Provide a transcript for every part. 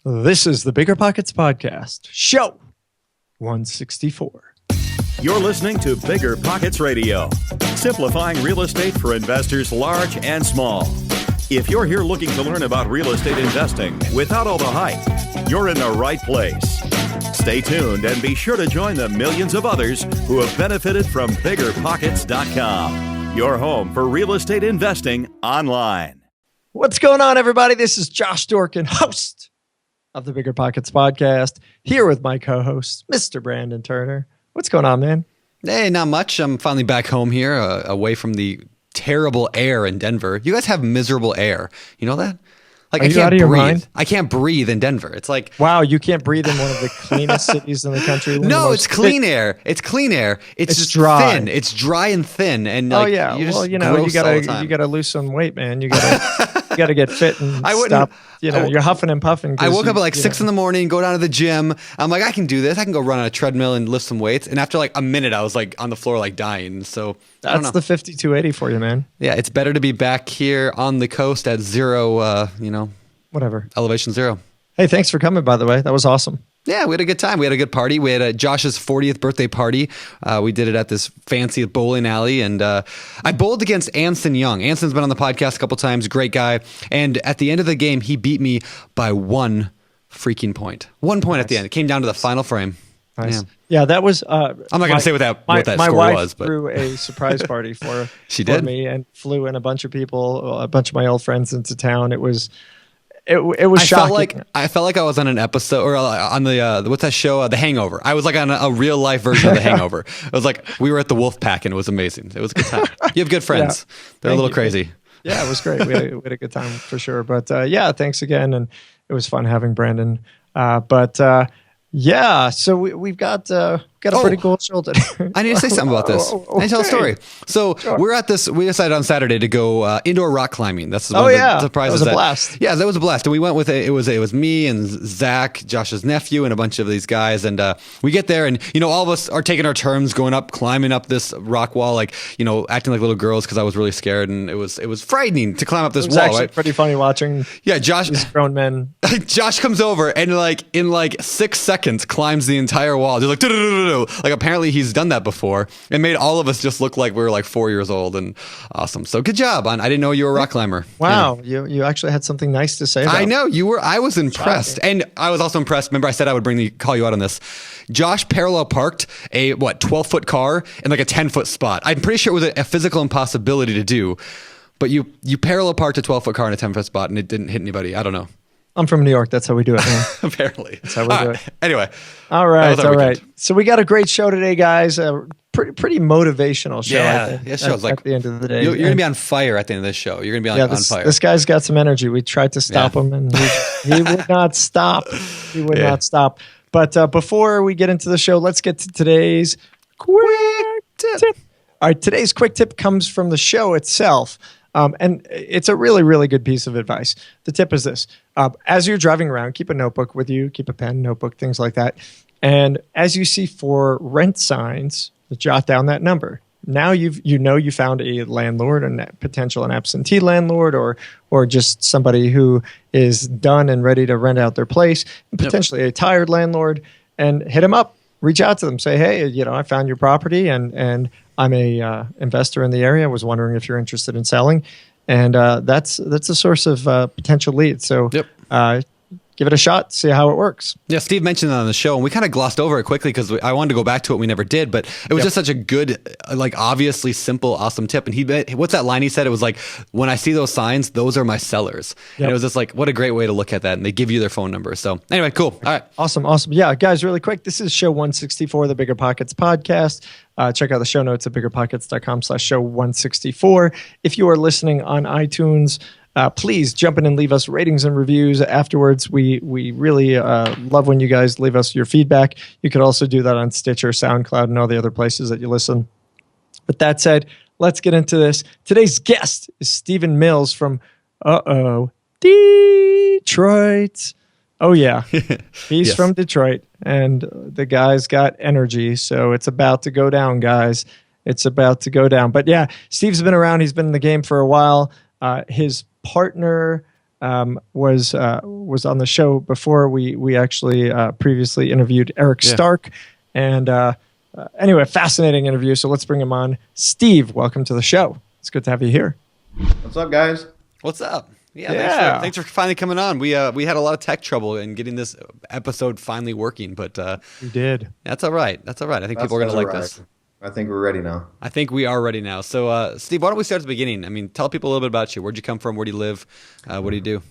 This is the BiggerPockets Podcast, show 164. You're listening to BiggerPockets Radio, simplifying real estate for investors large and small. If you're here looking to learn about real estate investing without all the hype, you're in the right place. Stay tuned and be sure to join the millions of others who have benefited from BiggerPockets.com, your home for real estate investing online. What's going on, everybody? This is Josh Dorkin, host of the BiggerPockets Podcast, here with my co-host, Mr. Brandon Turner. What's going on, man? Hey, not much. I'm finally back home here, away from the terrible air in Denver. You guys have miserable air. You know that? Like, Are you out of your mind? I can't breathe in Denver. It's like, wow, you can't breathe in one of the cleanest cities in the country. No, it's clean air. It's clean air. It's just dry. thin. It's dry and thin. And oh like, yeah, you well, you gotta lose some weight, man. You gotta get fit and stop. You're huffing and puffing. I woke up at like 6 in the morning, go down to the gym. I'm like, I can do this. I can go run on a treadmill and lift some weights. And after like a minute, I was like on the floor, like dying. So that's the 5280 for you, man. Yeah, it's better to be back here on the coast at zero. Whatever. Elevation zero. Hey, thanks for coming, by the way. That was awesome. Yeah, we had a good time. We had a good party. We had Josh's 40th birthday party. We did it at this fancy bowling alley, and I bowled against Anson Young. Anson's been on the podcast a couple times, great guy. And at the end of the game, he beat me by one freaking point. 1 point at the end. It came down to the final frame. Nice. Yeah, that was... I'm not going to say what that score was. My wife threw a surprise party for me and flew in a bunch of people, a bunch of my old friends into town. It was shocking. I felt like I was on an episode or on the what's that show, The Hangover. I was like on a real life version of The Hangover. It was like we were at the Wolf Pack and it was amazing. It was a good time. You have good friends. Yeah. They're a little crazy. Yeah, it was great. We had a good time for sure. But yeah, thanks again, and it was fun having Brandon. Yeah, so we've got a pretty cool show today. I need to say something about this. I need to tell a story. So we're at this. We decided on Saturday to go indoor rock climbing. That's one of the surprises. That was a blast. Yeah, that was a blast. And we went with it. It was me and Zach, Josh's nephew, and a bunch of these guys. And we get there, and all of us are taking our turns going up, climbing up this rock wall, like acting like little girls because I was really scared, and it was frightening to climb up this wall. Actually, right? Pretty funny watching. Yeah, Josh, these grown men. Josh comes over and in 6 seconds climbs the entire wall. Just like apparently he's done that before and made all of us just look like we were like 4 years old and awesome. So good job. I didn't know you were a rock climber. Wow. Yeah. You actually had something nice to say about. I know you were. I was impressed. Shocking. And I was also impressed. Remember I said I would call you out on this. Josh parallel parked a 12-foot car in like a 10-foot spot. I'm pretty sure it was a physical impossibility to do, but you parallel parked a 12-foot car in a 10-foot spot and it didn't hit anybody. I don't know. I'm from New York. That's how we do it, man. Apparently. That's how we do it. Anyway. All right. So we got a great show today, guys. Pretty motivational show. Yeah. This show's at the end of the day. You're going to be on fire at the end of this show. You're going to be on fire. This guy's got some energy. We tried to stop him, and he would not stop. He would not stop. But before we get into the show, let's get to today's quick tip. All right. Today's quick tip comes from the show itself. And it's a really, really good piece of advice. The tip is this. As you're driving around, keep a notebook with you, keep a pen, notebook, things like that. And as you see for rent signs, jot down that number. Now you found a landlord, a potential an absentee landlord, or just somebody who is done and ready to rent out their place, and potentially a tired landlord, and hit them up. Reach out to them. Say, hey, I found your property and I'm a investor in the area. I was wondering if you're interested in selling, and that's a source of potential leads. So give it a shot, see how it works. Yeah, Steve mentioned that on the show, and we kind of glossed over it quickly because I wanted to go back to it. We never did, but it was just such a good, obviously simple, awesome tip. And what's that line he said? It was like, when I see those signs, those are my sellers. And it was just like, what a great way to look at that. And they give you their phone number. So anyway, cool. All right. Awesome. Yeah, guys, really quick. This is show 164, the BiggerPockets Podcast. Check out the show notes at BiggerPockets.com/show 164. If you are listening on iTunes, please jump in and leave us ratings and reviews afterwards. We really love when you guys leave us your feedback. You could also do that on Stitcher, SoundCloud, and all the other places that you listen. But that said, let's get into this. Today's guest is Stephen Mills from Detroit. Oh, yeah. He's from Detroit, and the guy's got energy, so it's about to go down, guys. It's about to go down. But yeah, Steve's been around. He's been in the game for a while. His partner was on the show before. We actually previously interviewed Eric Stark, and anyway, fascinating interview. So let's bring him on. Steve, welcome to the show. It's good to have you here. What's up, guys? What's up? Yeah. Thanks for finally coming on. We had a lot of tech trouble in getting this episode finally working, but we did. That's all right. I think people are going to like this. I think we're ready now. I think we are ready now. So, Steve, why don't we start at the beginning? I mean, tell people a little bit about you. Where'd you come from? Where do you live? What do you do?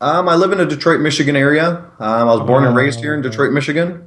I live in the Detroit, Michigan area. I was born and raised here in Detroit, Michigan.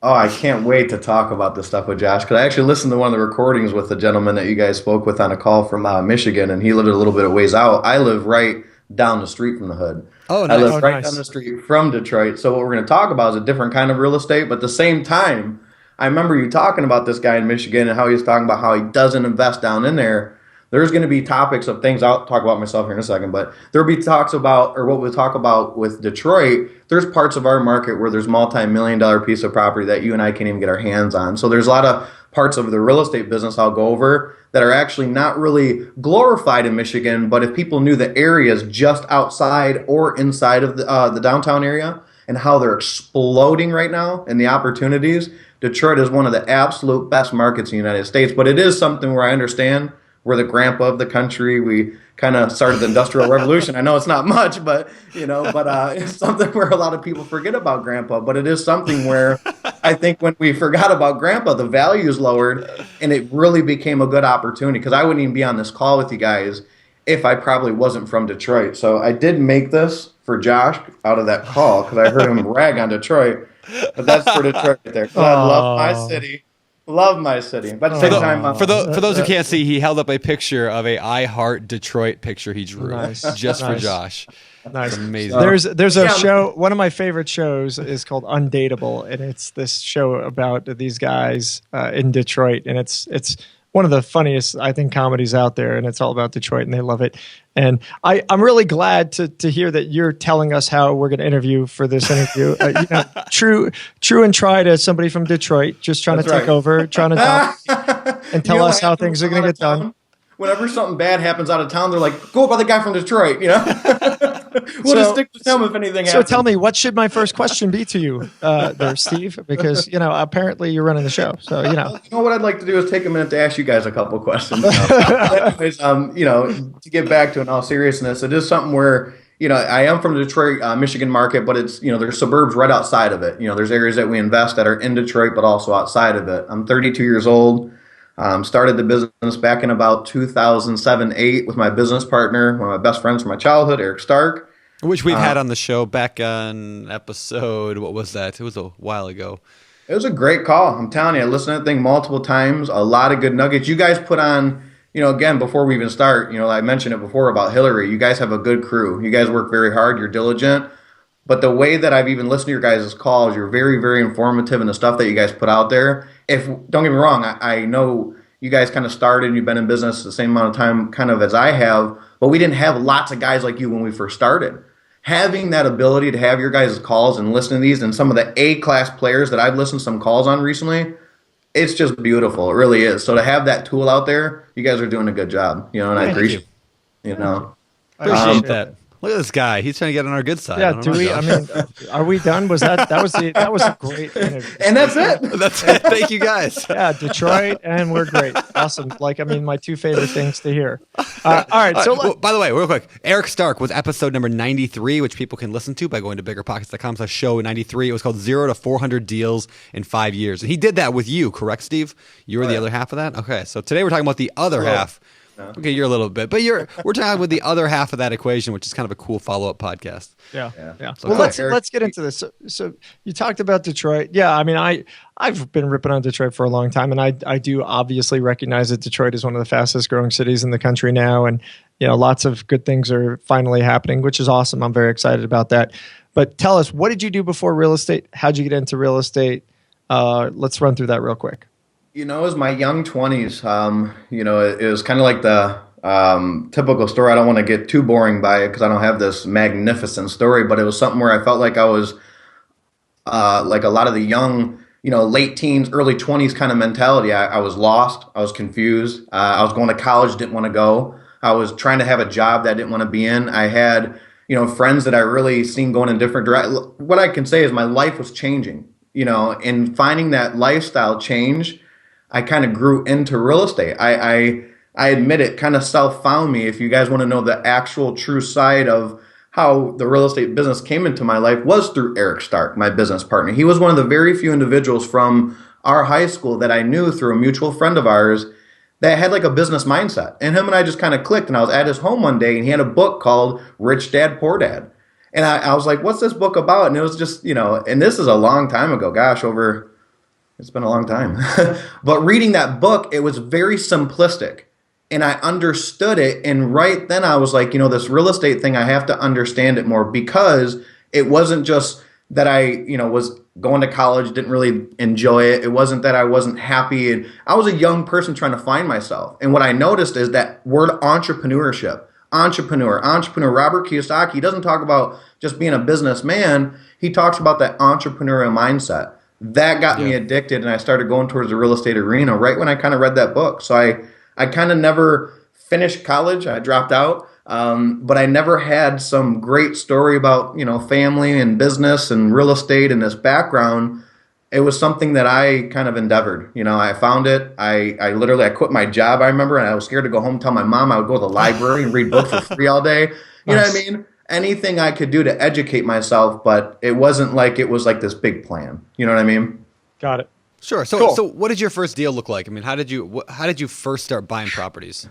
I can't wait to talk about this stuff with Josh, because I actually listened to one of the recordings with the gentleman that you guys spoke with on a call from Michigan, and he lived a little bit of ways out. I live right down the street from the hood. Oh, nice. I live right down the street from Detroit. So what we're going to talk about is a different kind of real estate, but at the same time, I remember you talking about this guy in Michigan and how he was talking about how he doesn't invest down in there. There's going to be topics of things, I'll talk about myself here in a second, but there'll be talks about, or what we'll talk about with Detroit, there's parts of our market where there's multi-million-dollar piece of property that you and I can't even get our hands on. So there's a lot of parts of the real estate business I'll go over that are actually not really glorified in Michigan, but if people knew the areas just outside or inside of the downtown area and how they're exploding right now and the opportunities, Detroit is one of the absolute best markets in the United States. But it is something where I understand we're the grandpa of the country. We kind of started the Industrial Revolution. I know it's not much, but it's something where a lot of people forget about grandpa. But it is something where I think when we forgot about grandpa, the value is lowered, and it really became a good opportunity, because I wouldn't even be on this call with you guys if I probably wasn't from Detroit. So I did make this for Josh out of that call, because I heard him rag on Detroit. But that's for Detroit right there. I love my city. Love my city. But at the same time, for those who can't see, he held up a picture of a I Heart Detroit picture he drew just for Josh. Nice. Amazing. There's a show, one of my favorite shows is called Undateable, and it's this show about these guys in Detroit, and it's one of the funniest, I think, comedies out there, and it's all about Detroit, and they love it. And I'm really glad to hear that you're telling us how we're going to interview for this interview. True and tried as somebody from Detroit, just trying to take over, trying to talk and tell us how things are going to get done. Whenever something bad happens out of town, they're like, go by the guy from Detroit, We'll just stick with him if anything happens. So tell me, what should my first question be to you there, Steve? Because, apparently you're running the show. So, You know what I'd like to do is take a minute to ask you guys a couple of questions. Anyways, to get back to in all seriousness, it is something where, I am from the Detroit, Michigan market, but it's, there's suburbs right outside of it. There's areas that we invest that are in Detroit, but also outside of it. I'm 32 years old. Started the business back in about 2007-08 with my business partner, one of my best friends from my childhood, Eric Stark. Which we've had on the show back on episode, what was that? It was a while ago. It was a great call. I'm telling you, I listened to that thing multiple times, a lot of good nuggets. You guys put on, again, before we even start, I mentioned it before about Hillary. You guys have a good crew. You guys work very hard. You're diligent. But the way that I've even listened to your guys' calls, you're very, very informative in the stuff that you guys put out there. Don't get me wrong, I know you guys kind of started and you've been in business the same amount of time kind of as I have, but we didn't have lots of guys like you when we first started. Having that ability to have your guys' calls and listen to these and some of the A-class players that I've listened to some calls on recently, it's just beautiful. It really is. So to have that tool out there, you guys are doing a good job, and I appreciate it. Appreciate that. Look at this guy. He's trying to get on our good side. Yeah, are we done? Was that was a great interview. And that's it. That's it. Thank you guys. Yeah, Detroit, and we're great. Awesome. My two favorite things to hear. All right. So, by the way, real quick, Eric Stark was episode number 93, which people can listen to by going to biggerpockets.com/show 93. It was called 0 to 400 Deals in 5 Years. And he did that with you, correct, Steve? You were the other half of that? Okay. So today we're talking about the other half. Okay, you're a little bit, but we're talking with the other half of that equation, which is kind of a cool follow-up podcast. Yeah. So well, let's get into this. So you talked about Detroit. Yeah, I mean, I've been ripping on Detroit for a long time, and I do obviously recognize that Detroit is one of the fastest growing cities in the country now, and lots of good things are finally happening, which is awesome. I'm very excited about that. But tell us, what did you do before real estate? How'd you get into real estate? Let's run through that real quick. It was my young 20s. It was kind of like the typical story. I don't want to get too boring by it because I don't have this magnificent story, but it was something where I felt like I was like a lot of the young, late teens, early 20s kind of mentality. I was lost. I was confused. I was going to college, didn't want to go. I was trying to have a job that I didn't want to be in. I had, friends that I really seen going in different directions. What I can say is my life was changing, and finding that lifestyle change, I kind of grew into real estate. I admit it kind of self-found me. If you guys want to know the actual true side of how the real estate business came into my life was through Eric Stark, my business partner. He was one of the very few individuals from our high school that I knew through a mutual friend of ours that had like a business mindset. And him and I just kind of clicked. And I was at his home one day and he had a book called Rich Dad, Poor Dad. And I was like, what's this book about? And it was just, and this is a long time ago. Gosh, it's been a long time. But reading that book, it was very simplistic. And I understood it. And right then I was like, this real estate thing, I have to understand it more, because it wasn't just that I, was going to college, didn't really enjoy it. It wasn't that I wasn't happy. And I was a young person trying to find myself. And what I noticed is that word entrepreneurship, entrepreneur. Robert Kiyosaki, he doesn't talk about just being a businessman. He talks about that entrepreneurial mindset. That got me addicted, and I started going towards the real estate arena right when I kind of read that book. So I kind of never finished college. I dropped out. But I never had some great story about, family and business and real estate and this background. It was something that I kind of endeavored. I found it. I literally quit my job, I remember, and I was scared to go home and tell my mom I would go to the library and read books for free all day. You know what I mean? Anything I could do to educate myself, but it wasn't like it was like this big plan. You know what I mean? Got it. Sure. So, cool. So what did your first deal look like? I mean, how did you first start buying properties?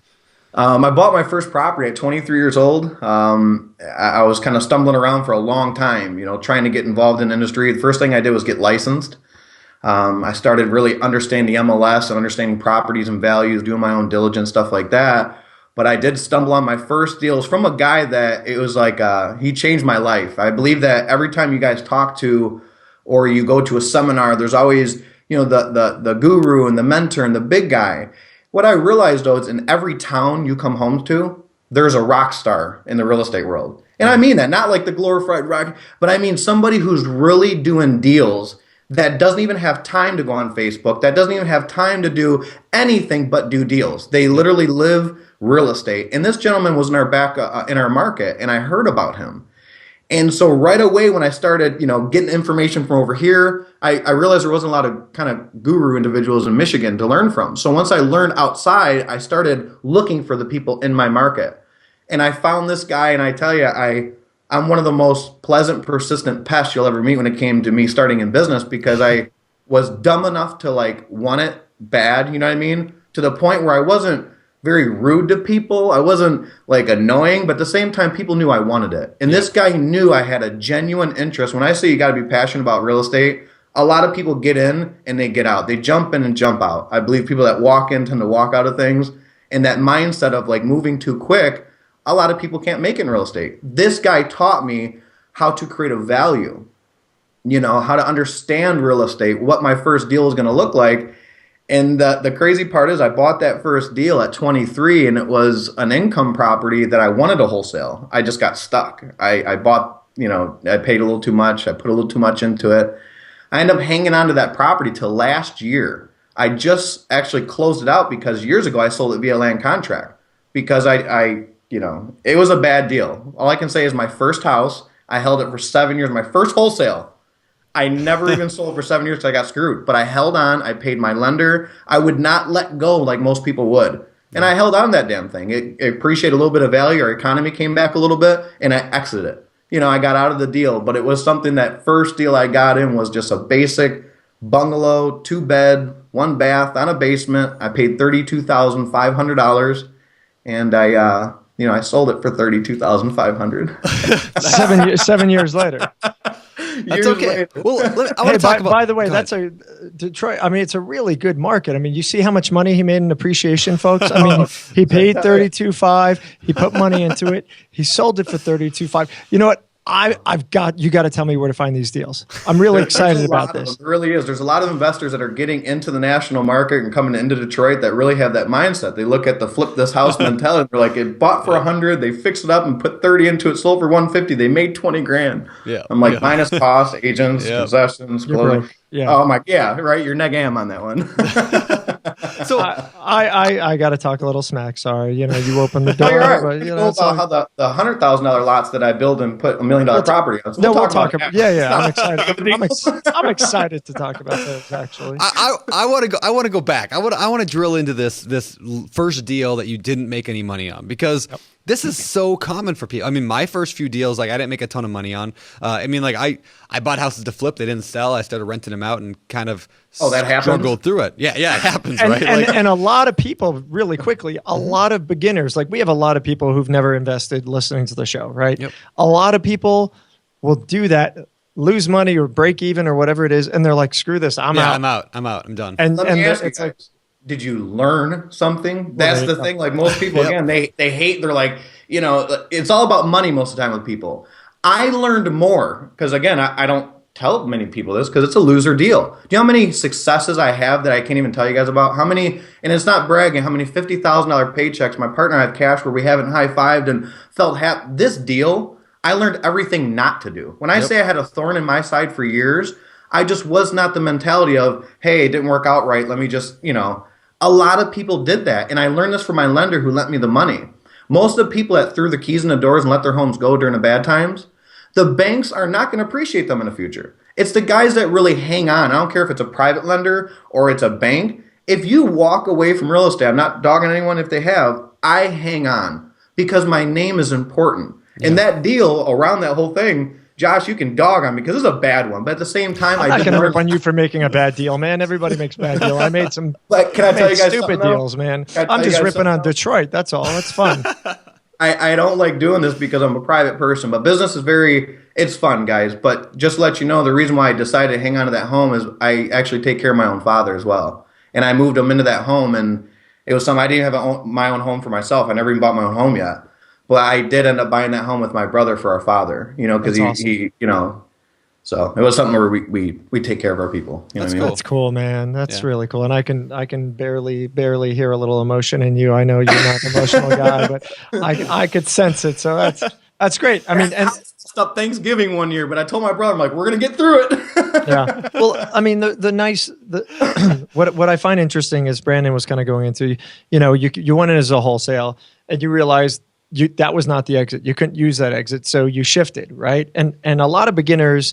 I bought my first property at 23 years old. I was kind of stumbling around for a long time, trying to get involved in the industry. The first thing I did was get licensed. I started really understanding MLS and understanding properties and values, doing my own diligence, stuff like that. But I did stumble on my first deals from a guy that it was like he changed my life. I believe that every time you guys talk to or you go to a seminar, there's always, the guru and the mentor and the big guy. What I realized, though, is in every town you come home to, there's a rock star in the real estate world. And I mean that, not like the glorified rock, but I mean somebody who's really doing deals that doesn't even have time to go on Facebook, that doesn't even have time to do anything but do deals. They literally live real estate. And this gentleman was in our market, and I heard about him. And so right away when I started, getting information from over here, I realized there wasn't a lot of kind of guru individuals in Michigan to learn from. So once I learned outside, I started looking for the people in my market. And I found this guy, and I tell you, I'm one of the most pleasant, persistent pests you'll ever meet when it came to me starting in business, because I was dumb enough to want it bad, you know what I mean? To the point where I wasn't very rude to people. I wasn't annoying, but at the same time, people knew I wanted it. And this guy knew I had a genuine interest. When I say you got to be passionate about real estate, a lot of people get in and they get out. They jump in and jump out. I believe people that walk in tend to walk out of things. And that mindset of moving too quick, a lot of people can't make it in real estate. This guy taught me how to create a value, how to understand real estate, what my first deal is going to look like. And the crazy part is I bought that first deal at 23, and it was an income property that I wanted to wholesale. I just got stuck. I bought, I paid a little too much. I put a little too much into it. I ended up hanging on to that property till last year. I just actually closed it out because years ago I sold it via land contract because it was a bad deal. All I can say is my first house, I held it for 7 years, my first wholesale. I never even sold for 7 years because I got screwed. But I held on. I paid my lender. I would not let go like most people would. And I held on to that damn thing. It appreciated a little bit of value. Our economy came back a little bit, and I exited it. I got out of the deal. But it was something, that first deal I got in was just a basic bungalow, 2-bed, 1 bath on a basement. I paid $32,500, and I sold it for $32,500. 7 years later. That's okay. Well, I want to talk about. By the way, that's Detroit. I mean, it's a really good market. I mean, you see how much money he made in appreciation, folks. I mean, he paid $32,500. He put money into it. He sold it for $32,500. You know what? You got to tell me where to find these deals. I'm really excited about this. It really is. There's a lot of investors that are getting into the national market and coming into Detroit that really have that mindset. They look at the flip this house mentality. They're like, it bought for $100. They fixed it up and put 30 into it. Sold for $150. They made $20,000. Yeah. I'm like, minus costs, agents, concessions, clothing. Yeah. Oh my, yeah, right. You're neg am on that one. So I got to talk a little smack. Sorry, you opened the door. No, you're right. But, About how the $100,000 lots that I build and put $1 million property on. So we'll talk about. Yeah. I'm excited. I'm excited to talk about those. Actually, I want to go. I want to go back. I want to drill into this first deal that you didn't make any money on, because this is so common for people. I mean, my first few deals, like, I didn't make a ton of money on. I mean, like, I bought houses to flip. They didn't sell. I started renting them out and kind of struggled through it. Yeah, it happens, right? And a lot of people, really quickly, a lot of beginners, like, we have a lot of people who've never invested listening to the show, right? Yep. A lot of people will do that, lose money or break even or whatever it is, and they're like, screw this, I'm out. I'm done. And it's like, did you learn something? That's the thing. Like, most people, again, they hate, they're like, it's all about money most of the time with people. I learned more because, again, I don't tell many people this because it's a loser deal. Do you know how many successes I have that I can't even tell you guys about? How many, and it's not bragging, how many $50,000 paychecks my partner and I have cash where we haven't high-fived and felt happy. This deal, I learned everything not to do. When I say I had a thorn in my side for years, I just was not the mentality of, hey, it didn't work out right, let me just, a lot of people did that. And I learned this from my lender who lent me the money. Most of the people that threw the keys in the doors and let their homes go during the bad times, the banks are not going to appreciate them in the future. It's the guys that really hang on. I don't care if it's a private lender or it's a bank. If you walk away from real estate, I'm not dogging anyone if they have, I hang on because my name is important. Yeah. And that deal around that whole thing, Josh, you can dog on me because it's a bad one. But at the same time, I'm not going to rip on you for making a bad deal, man. Everybody makes bad deals. I made some can I tell you guys stupid deals, man. I'm just ripping on Detroit. That's all. It's fun. I don't like doing this because I'm a private person, but business is it's fun, guys. But just to let you know, the reason why I decided to hang on to that home is I actually take care of my own father as well. And I moved him into that home, and it was something I didn't have my own home for myself. I never even bought my own home yet. But I did end up buying that home with my brother for our father, because he so it was something where we take care of our people. That's cool. That's cool, man. That's really cool. And I can barely hear a little emotion in you. I know you're not an emotional guy, but I could sense it. So that's great. I mean, and stopped Thanksgiving one year, but I told my brother, I'm like, we're gonna get through it. Yeah. Well, I mean, what I find interesting is Brandon was kind of going into, you went in as a wholesale and you realized that was not the exit. You couldn't use that exit, so you shifted, right? And a lot of beginners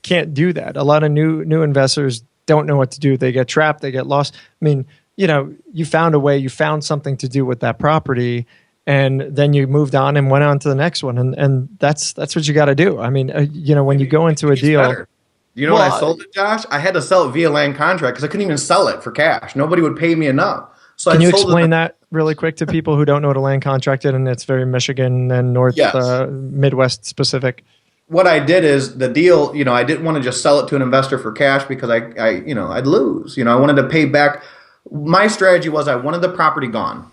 can't do that. A lot of new investors don't know what to do. They get trapped. They get lost. I mean, you found a way. You found something to do with that property, and then you moved on and went on to the next one. And that's what you got to do. I mean, when you go into a deal. Better. When I sold it, Josh? I had to sell it via land contract because I couldn't even sell it for cash. Nobody would pay me enough. So can you explain that really quick to people who don't know what a land contract is, and it's very Michigan and North Midwest specific? What I did is the deal, I didn't want to just sell it to an investor for cash because I'd lose. I wanted to pay back. My strategy was I wanted the property gone,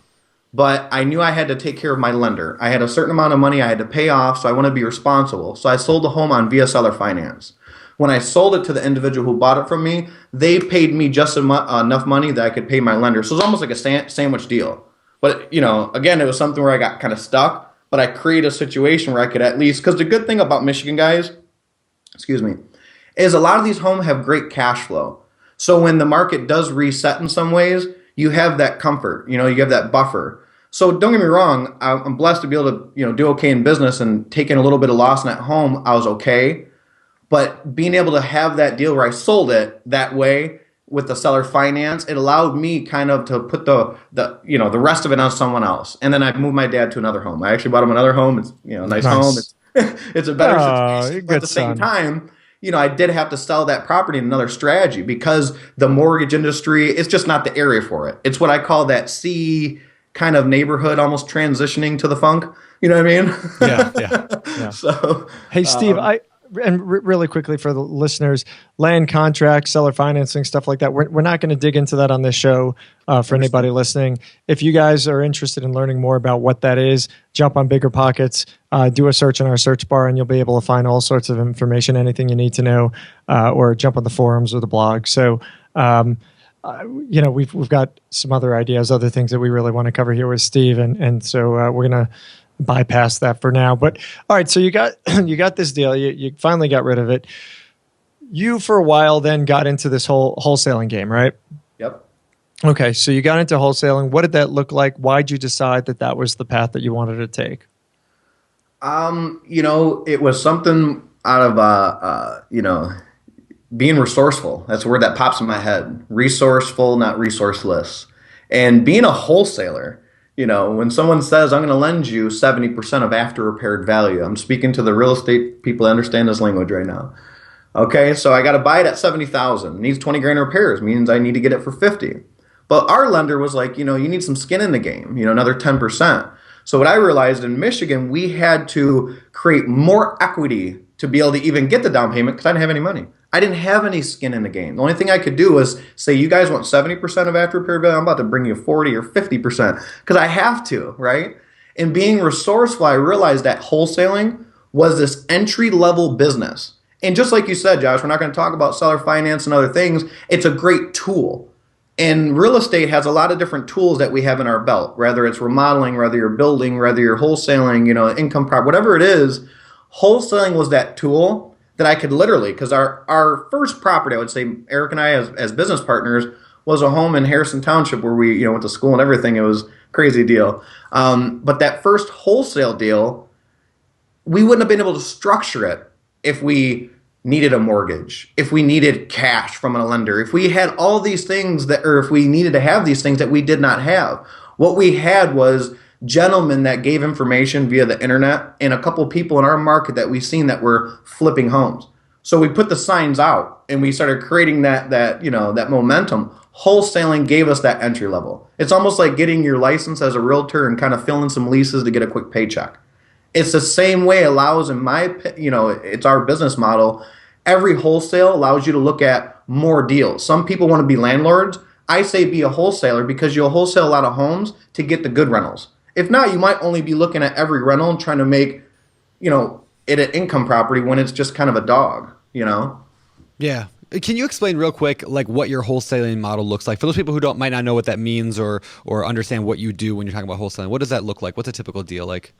but I knew I had to take care of my lender. I had a certain amount of money I had to pay off, so I wanted to be responsible. So I sold the home on via seller finance. When I sold it to the individual who bought it from me, they paid me just enough money that I could pay my lender. So it was almost like a sandwich deal. But, again, it was something where I got kind of stuck, but I created a situation where I could at least, because the good thing about Michigan, guys, is a lot of these homes have great cash flow. So when the market does reset in some ways, you have that comfort, you have that buffer. So don't get me wrong, I'm blessed to be able to, do okay in business, and taking a little bit of loss in that home, I was okay. But being able to have that deal where I sold it that way with the seller finance, it allowed me kind of to put the rest of it on someone else. And then I moved my dad to another home. I actually bought him another home. It's a nice home. It's a better situation. But at the same time, I did have to sell that property in another strategy because the mortgage industry, it's just not the area for it. It's what I call that C kind of neighborhood, almost transitioning to the funk. You know what I mean? Yeah. So, hey, Steve, really quickly for the listeners, land contracts, seller financing, stuff like that. We're not going to dig into that on this show for anybody listening. If you guys are interested in learning more about what that is, jump on BiggerPockets, do a search in our search bar, and you'll be able to find all sorts of information, anything you need to know, or jump on the forums or the blog. So, we've got some other ideas, other things that we really want to cover here with Steve, and so we're going to bypass that for now. But all right, so you got this deal. You finally got rid of it. You for a while then got into this whole wholesaling game, right? Yep. Okay, so you got into wholesaling. What did that look like? Why'd you decide that that was the path that you wanted to take? It was something out of, being resourceful. That's a word that pops in my head. Resourceful, not resourceless. And being a wholesaler, when someone says, I'm going to lend you 70% of after repaired value, I'm speaking to the real estate people that understand this language right now. Okay, so I got to buy it at 70,000. Needs 20 grand repairs, means I need to get it for 50. But our lender was like, you need some skin in the game, another 10%. So what I realized in Michigan, we had to create more equity to be able to even get the down payment because I didn't have any money. I didn't have any skin in the game. The only thing I could do was say, you guys want 70% of after repair value? I'm about to bring you 40 or 50% because I have to, right? And being resourceful, I realized that wholesaling was this entry-level business. And just like you said, Josh, we're not going to talk about seller finance and other things. It's a great tool. And real estate has a lot of different tools that we have in our belt, whether it's remodeling, whether you're building, whether you're wholesaling, income property, whatever it is. Wholesaling was that tool that I could literally, because our first property, I would say, Eric and I as business partners, was a home in Harrison Township where we went to school and everything. It was a crazy deal. But that first wholesale deal, we wouldn't have been able to structure it if we needed a mortgage, if we needed cash from a lender, if we had all these things or if we needed to have these things that we did not have. What we had was gentlemen that gave information via the internet and a couple people in our market that we've seen that were flipping homes. So we put the signs out and we started creating that momentum. Wholesaling gave us that entry level. It's almost like getting your license as a realtor and kind of filling some leases to get a quick paycheck. It's the same way it allows, it's our business model. Every wholesale allows you to look at more deals. Some people want to be landlords. I say be a wholesaler because you'll wholesale a lot of homes to get the good rentals. If not, you might only be looking at every rental and trying to make, it an income property when it's just kind of a dog, Yeah. Can you explain real quick, like what your wholesaling model looks like for those people who might not know what that means or understand what you do when you're talking about wholesaling? What does that look like? What's a typical deal like?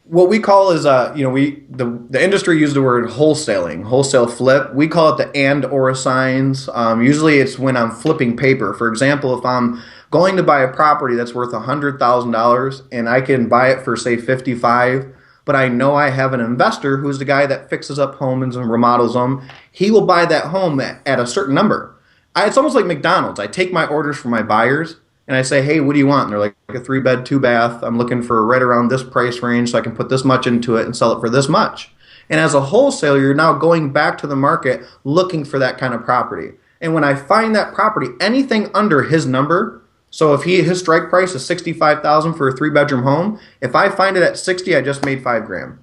What we call is, the industry used the word wholesaling, wholesale flip. We call it the and or signs. Usually it's when I'm flipping paper. For example, if I'm going to buy a property that's worth $100,000 and I can buy it for, say, $55,000, but I know I have an investor who's the guy that fixes up homes and remodels them. He will buy that home at a certain number. It's almost like McDonald's. I take my orders from my buyers. And I say, hey, what do you want? And they're like a 3-bed, 2-bath. I'm looking for right around this price range so I can put this much into it and sell it for this much. And as a wholesaler, you're now going back to the market looking for that kind of property. And when I find that property, anything under his number, so if his strike price is $65,000 for a 3-bedroom home, if I find it at 60, I just made $5,000.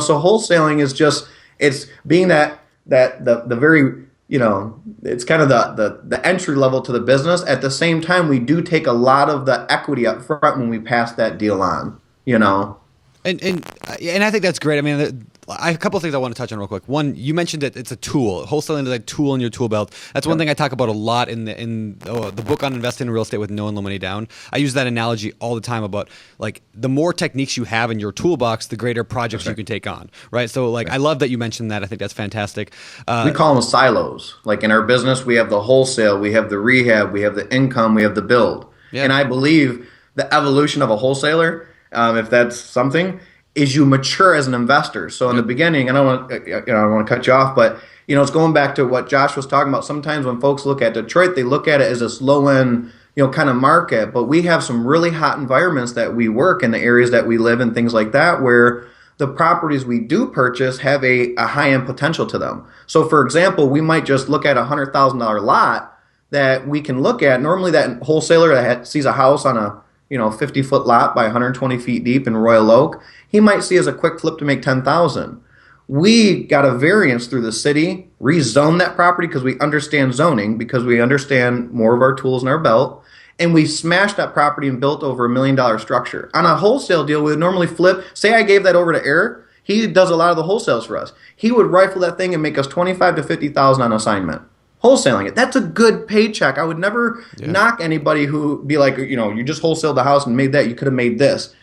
So wholesaling is just, it's being the very, it's kind of the entry level to the business. At the same time, we do take a lot of the equity up front when we pass that deal on, And I think that's great. I mean, I have a couple of things I want to touch on real quick. One, you mentioned that it's a tool. Wholesaling is a tool in your tool belt. That's one thing I talk about a lot in the book on investing in real estate with No and Low Money Down. I use that analogy all the time about like the more techniques you have in your toolbox, the greater projects you can take on, right? So like I love that you mentioned that. I think that's fantastic. We call them silos. Like in our business, we have the wholesale, we have the rehab, we have the income, we have the build. Yeah. And I believe the evolution of a wholesaler, if that's something, is you mature as an investor. So in the beginning, I don't want to cut you off, but it's going back to what Josh was talking about. Sometimes when folks look at Detroit, they look at it as this low end, kind of market. But we have some really hot environments that we work in, the areas that we live in, things like that, where the properties we do purchase have a high end potential to them. So for example, we might just look at a $100,000 lot that we can look at. Normally that wholesaler that sees a house on a 50-foot lot by 120 feet deep in Royal Oak, he might see as a quick flip to make $10,000. We got a variance through the city, rezone that property because we understand zoning, because we understand more of our tools in our belt, and we smashed that property and built over $1 million structure. On a wholesale deal, we would normally flip. Say I gave that over to Eric. He does a lot of the wholesales for us. He would rifle that thing and make us $25,000 to $50,000 on assignment. Wholesaling it. That's a good paycheck. I would never knock anybody who be like, you just wholesaled the house and made that. You could have made this.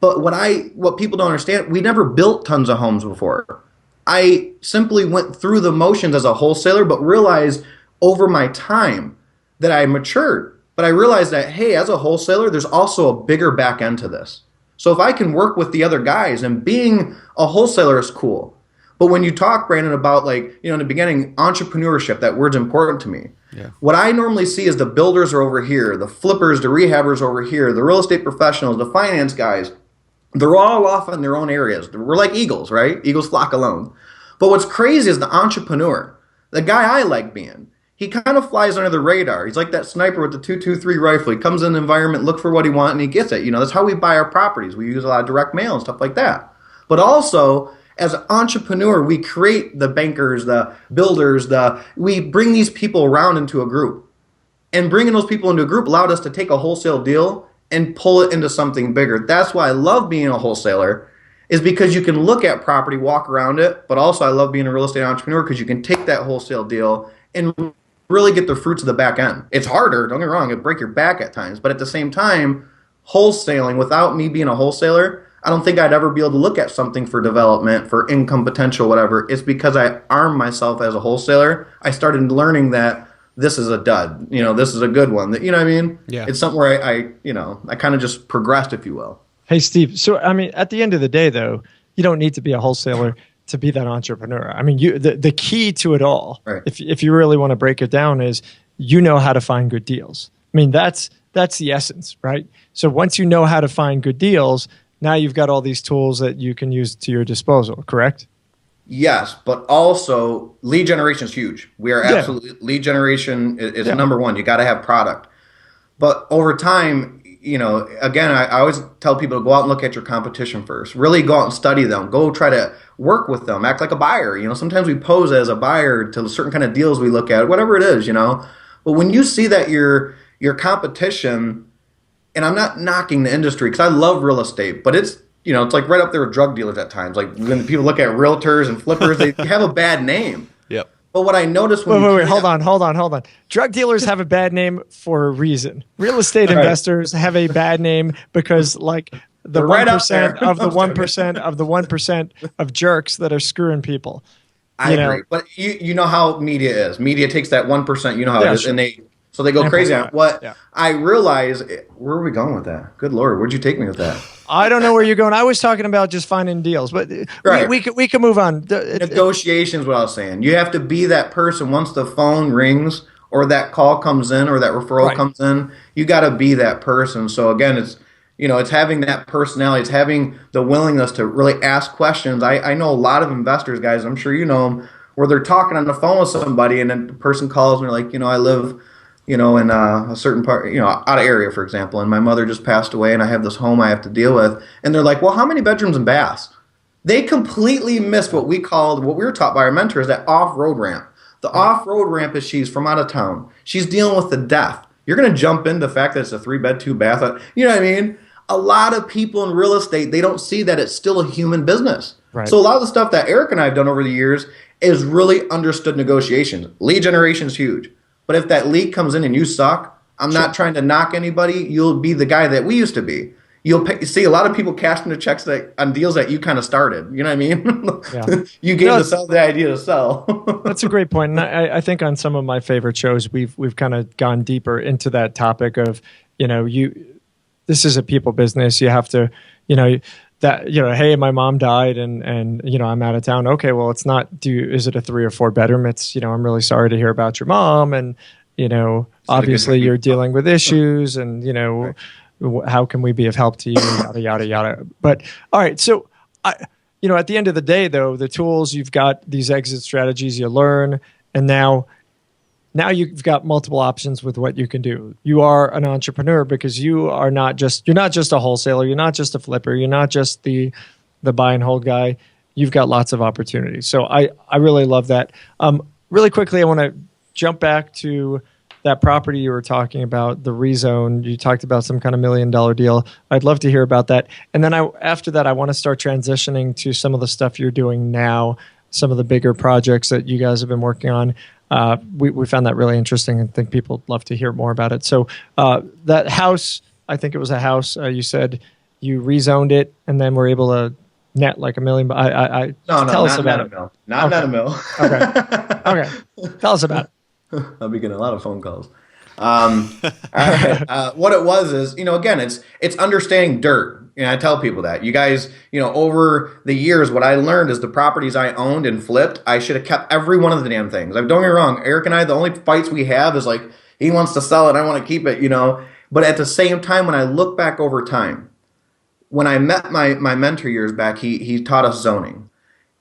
But what people don't understand, we never built tons of homes before. I simply went through the motions as a wholesaler, but realized over my time that I matured. But I realized that, hey, as a wholesaler, there's also a bigger back end to this. So if I can work with the other guys, and being a wholesaler is cool. But when you talk, Brandon, about in the beginning, entrepreneurship, that word's important to me. Yeah. What I normally see is the builders are over here, the flippers, the rehabbers over here, the real estate professionals, the finance guys. They're all off in their own areas. We're like eagles, right? Eagles flock alone. But what's crazy is the entrepreneur, the guy I like being. He kind of flies under the radar. He's like that sniper with the 223 rifle. He comes in the environment, look for what he wants, and he gets it. That's how we buy our properties. We use a lot of direct mail and stuff like that. But also, as an entrepreneur, we create the bankers, the builders, we bring these people around into a group. And bringing those people into a group allowed us to take a wholesale deal and pull it into something bigger. That's why I love being a wholesaler, is because you can look at property, walk around it, but also I love being a real estate entrepreneur because you can take that wholesale deal and really get the fruits of the back end. It's harder, don't get me wrong, it'll break your back at times, but at the same time, wholesaling, without me being a wholesaler, I don't think I'd ever be able to look at something for development, for income potential, whatever. It's because I armed myself as a wholesaler. I started learning that this is a dud, this is a good one. You know what I mean? Yeah. It's something where I kind of just progressed, if you will. Hey, Steve. So, at the end of the day, though, you don't need to be a wholesaler to be that entrepreneur. The key to it all, right, if you really want to break it down, is how to find good deals. That's the essence, right? So once you know how to find good deals, now you've got all these tools that you can use to your disposal, correct? Yes, but also lead generation is huge. We are absolutely, lead generation is number one. You got to have product. But over time, again, I always tell people to go out and look at your competition first. Really go out and study them. Go try to work with them. Act like a buyer. Sometimes we pose as a buyer to certain kind of deals we look at, whatever it is, But when you see that your competition, and I'm not knocking the industry because I love real estate, but it's like right up there with drug dealers at times. Like when people look at realtors and flippers, they have a bad name. Yep. But what I noticed when wait, hold on. Drug dealers have a bad name for a reason. Real estate investors have a bad name because the 1% of the 1% of the 1% of jerks that are screwing people. I agree. But you know how media is. Media takes that 1%, you know how it is, sure. and they go crazy on it. What I realize, where are we going with that? Good Lord, where'd you take me with that? I don't know where you're going. I was talking about just finding deals, but we can move on. Negotiations, what I was saying. You have to be that person once the phone rings or that call comes in or that referral comes in. You got to be that person. So again, it's having that personality. It's having the willingness to really ask questions. I know a lot of investors, guys, I'm sure you know them, where they're talking on the phone with somebody and then the person calls and they're like, I live in a certain part, out of area, for example, and my mother just passed away and I have this home I have to deal with. And they're like, well, how many bedrooms and baths? They completely missed what we were taught by our mentors, that off-road ramp. The off-road ramp is she's from out of town. She's dealing with the death. You're going to jump into the fact that it's a 3-bed, 2-bath. You know what I mean? A lot of people in real estate, they don't see that it's still a human business. Right. So a lot of the stuff that Eric and I have done over the years is really understood negotiations. Lead generation is huge. But if that lead comes in and you suck, I'm not trying to knock anybody. You'll be the guy that we used to be. You'll see a lot of people cashing the checks on deals that you kind of started. You know what I mean? Yeah. You gave the idea to sell. That's a great point. And I think on some of my favorite shows, we've kind of gone deeper into that topic of, this is a people business. You have to, hey, my mom died and I'm out of town. Okay, well, it's not, is it a 3 or 4 bedroom? It's, I'm really sorry to hear about your mom. And, obviously you're dealing with issues and, right. How can we be of help to you? Yada, yada, yada. But all right. So at the end of the day though, the tools, you've got these exit strategies you learn, and now you've got multiple options with what you can do. You are an entrepreneur because you're not just a wholesaler. You're not just a flipper. You're not just the buy and hold guy. You've got lots of opportunities. So I really love that. Really quickly, I want to jump back to that property you were talking about, the rezone. You talked about some kind of $1 million deal. I'd love to hear about that. And then after that, I want to start transitioning to some of the stuff you're doing now, some of the bigger projects that you guys have been working on. We found that really interesting and think people would love to hear more about it. So that house, I think it was a house, you said you rezoned it and then were able to net like $1 million. Tell us about it. Not a mill. Okay. Tell us about it. I'll be getting a lot of phone calls. What it was is, again, it's understanding dirt. And I tell people that. You guys, over the years, what I learned is the properties I owned and flipped, I should have kept every one of the damn things. Like, don't get me wrong, Eric and I, the only fights we have is like, he wants to sell it, I want to keep it, But at the same time, when I look back over time, when I met my mentor years back, he taught us zoning.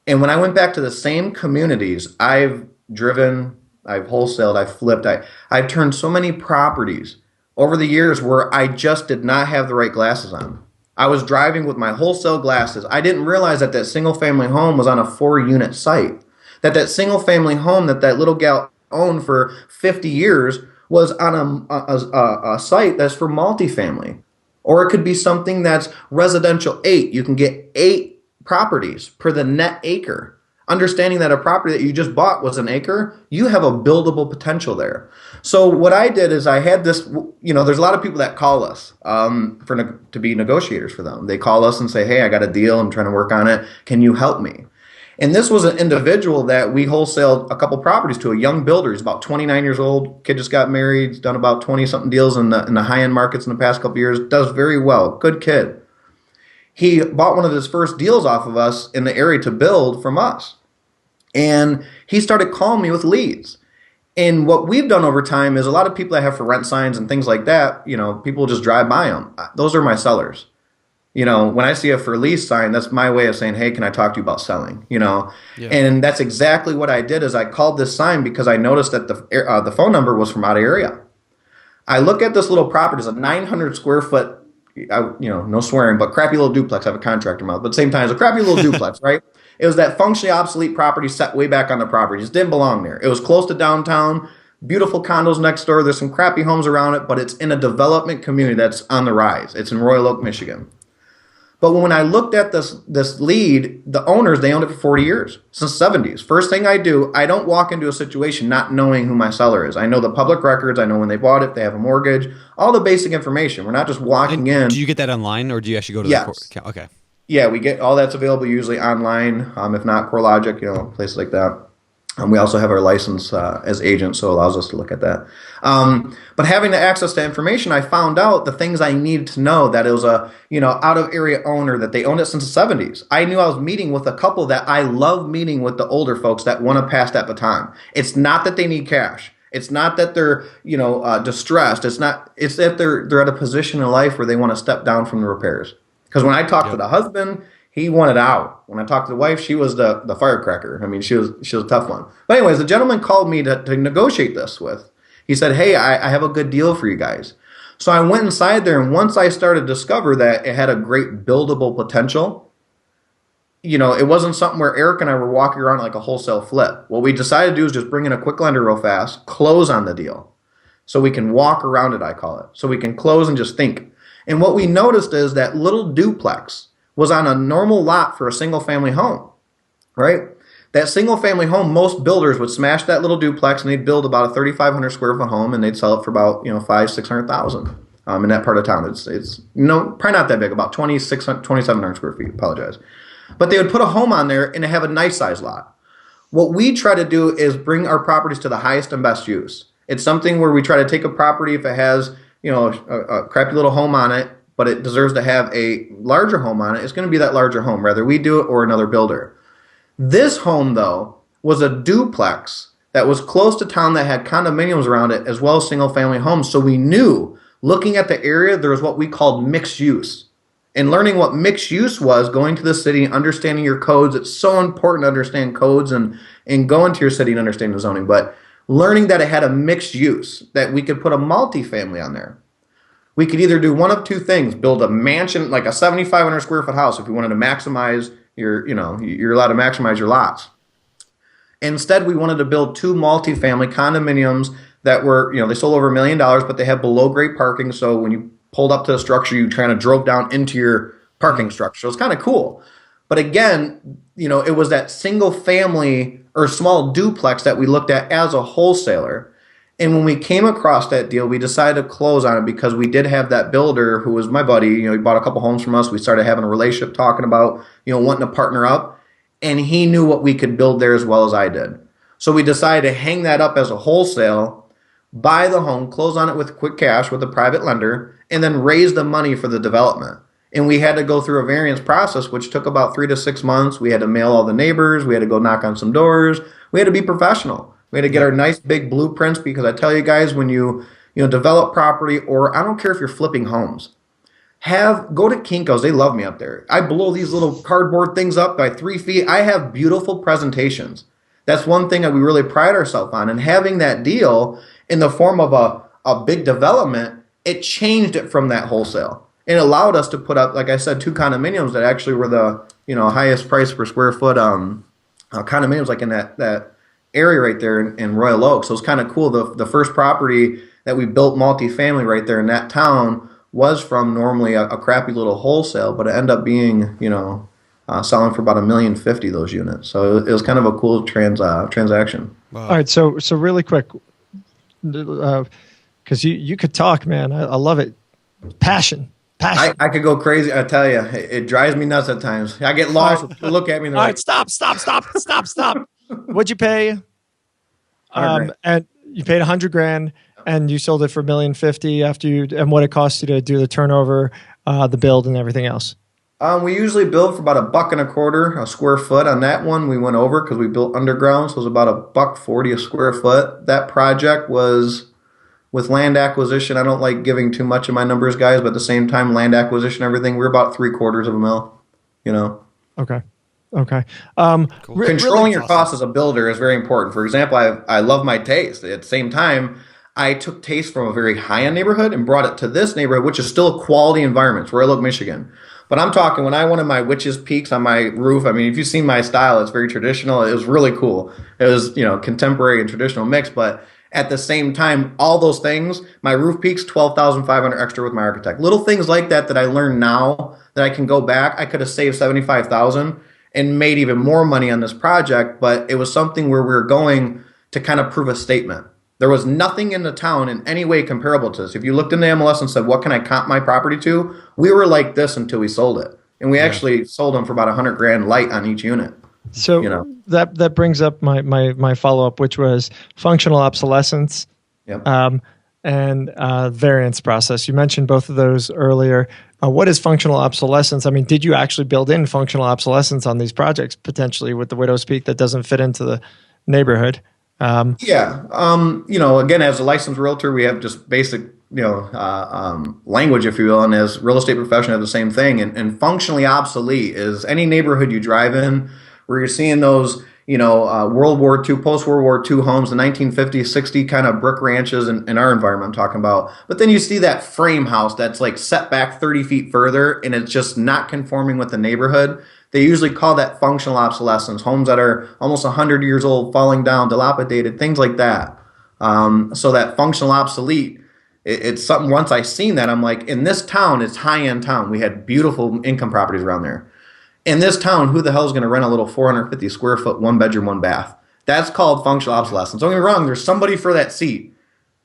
And when I went back to the same communities, I've driven, I've wholesaled, I've flipped, I've turned so many properties over the years where I just did not have the right glasses on. I was driving with my wholesale glasses. I didn't realize that single family home was on a 4-unit site. That single family home that little gal owned for 50 years was on a site that's for multifamily. Or it could be something that's residential 8. You can get 8 properties per the net acre. Understanding that a property that you just bought was an acre, you have a buildable potential there. So what I did is I had this, there's a lot of people that call us to be negotiators for them. They call us and say, hey, I got a deal. I'm trying to work on it. Can you help me? And this was an individual that we wholesaled a couple properties to, a young builder. He's about 29 years old. Kid just got married. He's done about 20-something deals in the high-end markets in the past couple of years. Does very well. Good kid. He bought one of his first deals off of us in the area to build from us. And he started calling me with leads. And what we've done over time is a lot of people that have for rent signs and things like that, people just drive by them. Those are my sellers. When I see a for lease sign, that's my way of saying, hey, can I talk to you about selling? Yeah. And that's exactly what I did is I called this sign because I noticed that the phone number was from out of area. I look at this little property. It's a 900 square foot, no swearing, but crappy little duplex. I have a contractor mouth, but at the same time, it's a crappy little duplex, right? It was that functionally obsolete property set way back on the property. It just didn't belong there. It was close to downtown, beautiful condos next door. There's some crappy homes around it, but it's in a development community that's on the rise. It's in Royal Oak, Michigan. But when I looked at this lead, the owners, they owned it for 40 years, since the 70s. First thing I do, I don't walk into a situation not knowing who my seller is. I know the public records. I know when they bought it, they have a mortgage, all the basic information. We're not just walking in. Do you get that online or do you actually go to the court? Okay. Yeah, we get all that's available usually online. If not, CoreLogic, places like that. We also have our license as agents, so it allows us to look at that. But having the access to information, I found out the things I needed to know, that it was a out of area owner, that they owned it since the 70s. I knew I was meeting with a couple that I love meeting with, the older folks that want to pass that baton. It's not that they need cash. It's not that they're distressed. It's that they're at a position in life where they want to step down from the repairs. Because when I talked to the husband, he wanted out. When I talked to the wife, she was the firecracker. I mean, she was a tough one. But anyways, the gentleman called me to negotiate this with. He said, hey, I have a good deal for you guys. So I went inside there, and once I started to discover that it had a great buildable potential, it wasn't something where Eric and I were walking around like a wholesale flip. What we decided to do is just bring in a quick lender real fast, close on the deal. So we can walk around it, I call it. So we can close and just think. And what we noticed is that little duplex was on a normal lot for a single family home, right? That single family home, most builders would smash that little duplex and they'd build about a 3,500 square foot home and they'd sell it for about, $500,000-$600,000 in that part of town. It's probably not that big, about 2,700 square feet, apologize. But they would put a home on there and have a nice size lot. What we try to do is bring our properties to the highest and best use. It's something where we try to take a property, if it has a crappy little home on it, but it deserves to have a larger home on it, it's going to be that larger home, whether we do it or another builder. This home, though, was a duplex that was close to town that had condominiums around it as well as single-family homes. So we knew, looking at the area, there was what we called mixed use. And learning what mixed use was, going to the city, understanding your codes. It's so important to understand codes and go into your city and understand the zoning. But learning that it had a mixed use, that we could put a multifamily on there. We could either do one of two things: build a mansion, like a 7,500 square foot house, if we wanted to maximize you're allowed to maximize your lots. Instead, we wanted to build 2 multifamily condominiums that were, they sold over $1 million, but they have below grade parking. So when you pulled up to the structure, you kind of drove down into your parking structure. So it's kind of cool. But again, it was that single family or small duplex that we looked at as a wholesaler. And when we came across that deal, we decided to close on it because we did have that builder who was my buddy. He bought a couple homes from us. We started having a relationship, talking about, wanting to partner up. And he knew what we could build there as well as I did. So we decided to hang that up as a wholesale. buy the home, close on it with quick cash with a private lender, and then raise the money for the development. And we had to go through a variance process, which took about 3 to 6 months. We had to mail all the neighbors. We had to go knock on some doors. We had to be professional. We had to get our nice big blueprints, because I tell you guys, when you develop property, or I don't care if you're flipping homes, go to Kinko's. They love me up there. I blow these little cardboard things up by 3 feet. I have beautiful presentations. That's one thing that we really pride ourselves on. And having that deal in the form of a big development, it changed it from that wholesale. It allowed us to put up, like I said, 2 condominiums that actually were the highest price per square foot condominiums, like in that area right there in Royal Oak. So it's kind of cool. The first property that we built multifamily right there in that town was from normally a crappy little wholesale, but it ended up being selling for about $1,050,000 those units. So it was kind of a cool transaction. Wow. All right, so really quick, because you could talk, man. I love it. Passion. I could go crazy. I tell you, it drives me nuts at times. I get lost. Look at me. All right, stop. What'd you pay? And you paid $100,000, and you sold it for $1,050,000 after and what it cost you to do the turnover, the build, and everything else. We usually build for about $1.25 a square foot. On that one, we went over because we built underground, so it was about $1.40 a square foot. That project was, with land acquisition, I don't like giving too much of my numbers, guys, but at the same time, land acquisition, everything, we're about $750,000. Okay. Cool. Controlling your costs as a builder is very important. For example, I love my taste. At the same time, I took taste from a very high-end neighborhood and brought it to this neighborhood, which is still a quality environment. It's Royal Oak, Michigan. But I'm talking, when I wanted my witch's peaks on my roof, I mean, if you've seen my style, it's very traditional. It was really cool. It was, contemporary and traditional mix, but at the same time, all those things, my roof peaks, $12,500 extra with my architect. Little things like that I learned now that I can go back. I could have saved $75,000 and made even more money on this project, but it was something where we were going to kind of prove a statement. There was nothing in the town in any way comparable to this. If you looked in the MLS and said, what can I comp my property to? We were like this until we sold it. And we actually sold them for about $100,000 light on each unit. So that brings up my follow-up, which was functional obsolescence. Yep. And variance process. You mentioned both of those earlier. What is functional obsolescence? I mean, did you actually build in functional obsolescence on these projects, potentially with the Widow's Peak that doesn't fit into the neighborhood? Again, as a licensed realtor, we have just basic, language, if you will, and as real estate professional, have the same thing. And functionally obsolete is any neighborhood you drive in where you're seeing those, World War II, post-World War II homes, the 1950s, 60 kind of brick ranches in our environment I'm talking about. But then you see that frame house that's like set back 30 feet further, and it's just not conforming with the neighborhood. They usually call that functional obsolescence, homes that are almost 100 years old, falling down, dilapidated, things like that. So that functional obsolete, it's something, once I seen that, I'm like, in this town, it's high-end town. We had beautiful income properties around there. In this town, who the hell is going to rent a little 450 square foot, 1-bedroom, 1-bath? That's called functional obsolescence. Don't get me wrong, there's somebody for that seat.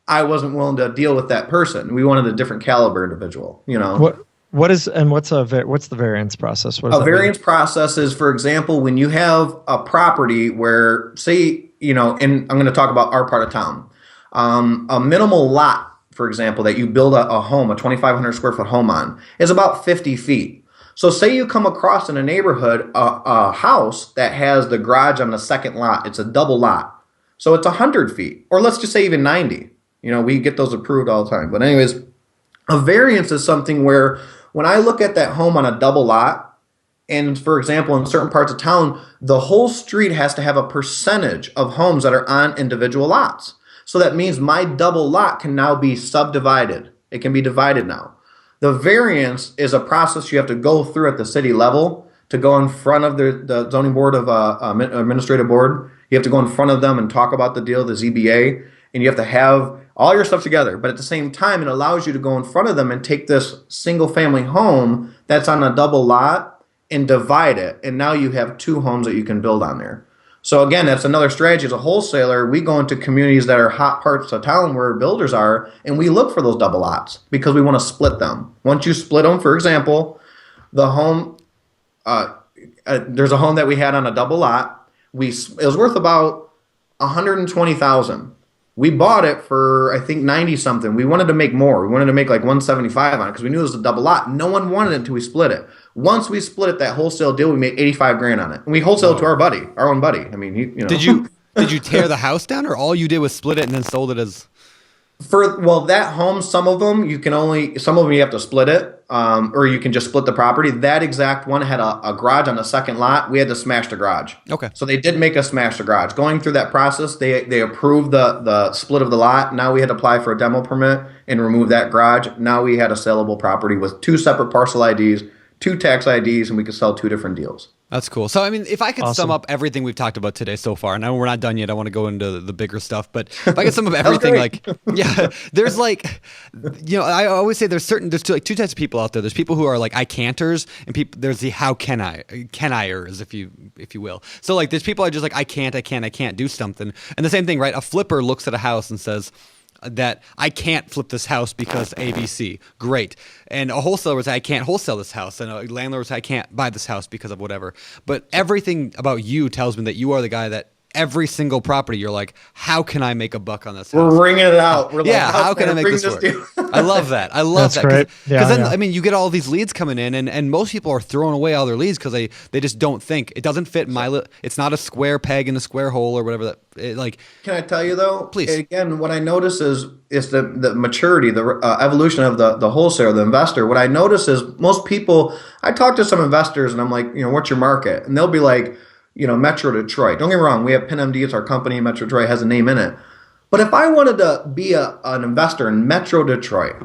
I wasn't willing to deal with that person. We wanted a different caliber individual, What's the variance process? A variance process is, for example, when you have a property where, say, and I'm going to talk about our part of town, a minimal lot, for example, that you build a home, a 2,500 square foot home on, is about 50 feet. So say you come across in a neighborhood a house that has the garage on the second lot. It's a double lot. So it's 100 feet, or let's just say even 90. We get those approved all the time. But anyways, a variance is something where when I look at that home on a double lot, and for example, in certain parts of town, the whole street has to have a percentage of homes that are on individual lots. So that means my double lot can now be subdivided. It can be divided now. The variance is a process you have to go through at the city level to go in front of the zoning board of administrative board. You have to go in front of them and talk about the deal, the ZBA, and you have to have all your stuff together. But at the same time, it allows you to go in front of them and take this single family home that's on a double lot and divide it. And now you have 2 homes that you can build on there. So again, that's another strategy. As a wholesaler, we go into communities that are hot parts of town where builders are, and we look for those double lots because we want to split them. Once you split them, for example, the home, there's a home that we had on a double lot. It was worth about $120,000. We bought it for, I think, 90 something. We wanted to make more. We wanted to make like 175 on it because we knew it was a double lot. No one wanted it until we split it. Once we split it, that wholesale deal, we made 85 grand on it. And we wholesaled to our own buddy. I mean, Did you tear the house down, or all you did was split it and then sold it as? That home, some of them you have to split it, or you can just split the property. That exact one had a garage on the second lot. We had to smash the garage. Okay. So they did make us smash the garage. Going through that process, they approved the split of the lot. Now we had to apply for a demo permit and remove that garage. Now we had a sellable property with 2 separate parcel IDs, 2 tax IDs, and we could sell 2 different deals. That's cool. So, I mean, if I could sum up everything we've talked about today so far, and I know we're not done yet, I want to go into the bigger stuff, but if I could sum up everything, there's I always say there's 2 types of people out there. There's people who are like I canters, and there's the how can I-ers, if you will. So, like, there's people who are just like I can't do something. And the same thing, right? A flipper looks at a house and says that I can't flip this house because ABC. Great. And a wholesaler would say, I can't wholesale this house. And a landlord would say, I can't buy this house because of whatever. But everything about you tells me that you are the guy that every single property, you're like, how can I make a buck on this house? We're ringing it out. We're how can I make this work? I love that. I love that. That's great. Because then, I mean, you get all these leads coming in, and most people are throwing away all their leads because they just don't think. It doesn't fit it's not a square peg in a square hole or whatever Can I tell you, though? Please. Again, what I notice is the maturity, the evolution of the wholesaler, the investor. What I notice is most people, I talk to some investors, and I'm like, what's your market? And they'll be like, Metro Detroit. Don't get me wrong. We have PinMD. It's our company. Metro Detroit has a name in it. But if I wanted to be an investor in Metro Detroit,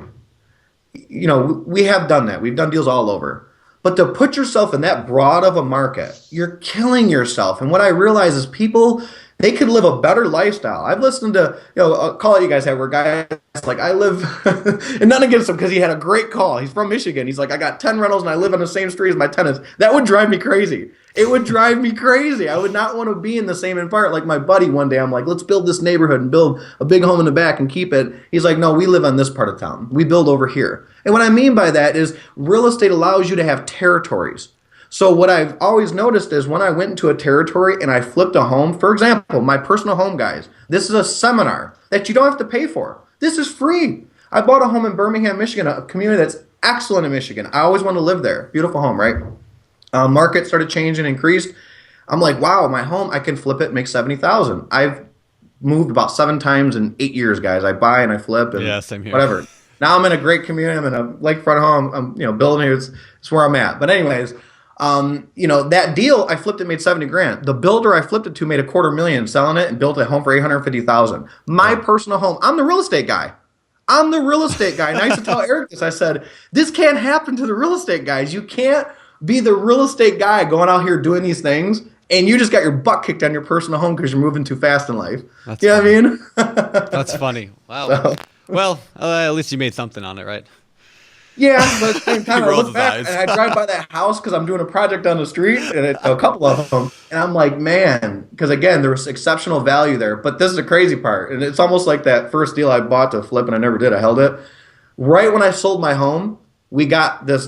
we have done that. We've done deals all over. But to put yourself in that broad of a market, you're killing yourself. And what I realize is people, they could live a better lifestyle. I've listened to, a call that you guys had where guys like, I live, and none against him because he had a great call. He's from Michigan. He's like, I got 10 rentals and I live on the same street as my tenants. That would drive me crazy. It would drive me crazy. I would not want to be in the same environment. Like my buddy one day, I'm like, let's build this neighborhood and build a big home in the back and keep it. He's like, no, we live on this part of town. We build over here. And what I mean by that is real estate allows you to have territories. So what I've always noticed is when I went into a territory and I flipped a home, for example, my personal home, guys, this is a seminar that you don't have to pay for. This is free. I bought a home in Birmingham, Michigan, a community that's excellent in Michigan. I always wanted to live there. Beautiful home, right? Market started changing, increased. I'm like, wow, my home, I can flip it, make $70,000. I've moved about 7 times in 8 years, guys. I buy and I flip and same here. Whatever. Now I'm in a great community. I'm in a lakefront home. I'm building here. It's where I'm at. But anyways, that deal I flipped it, made 70 grand. The builder I flipped it to made $250,000 selling it and built a home for $850,000. My personal home. I'm the real estate guy. And I used to tell Eric this. I said, this can't happen to the real estate guys. You can't be the real estate guy going out here doing these things, and you just got your butt kicked on your personal home because you're moving too fast in life. That's what I mean? That's funny. Wow. So. Well, at least you made something on it, right? Yeah, but at the same time, I look back and I drive by that house because I'm doing a project on the street, and a couple of them, and I'm like, man, because again, there was exceptional value there. But this is the crazy part, and it's almost like that first deal I bought to flip, and I never did. I held it. Right when I sold my home, we got this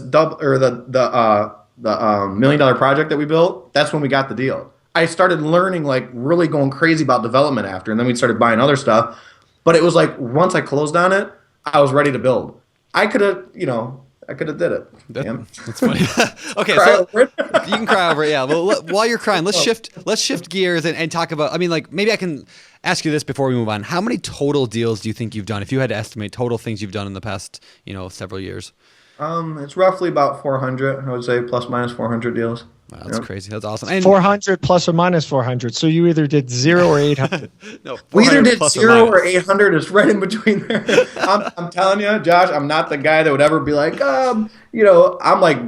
the $1 million project that we built. That's when we got the deal. I started learning, like really going crazy about development after, and then we started buying other stuff. But it was like once I closed on it, I was ready to build. I could have did it. That's funny. Okay, so you can cry over it. Yeah. Well, while you're crying, let's shift gears and talk about. I mean, like maybe I can ask you this before we move on. How many total deals do you think you've done? If you had to estimate total things you've done in the past, several years. It's roughly about 400. I would say plus minus 400 deals. Wow, that's crazy. That's awesome. And 400 plus or minus 400. So you either did 0 or 800. No, we either did 0 or 800. It's right in between there. I'm telling you, Josh, I'm not the guy that would ever be like, I'm like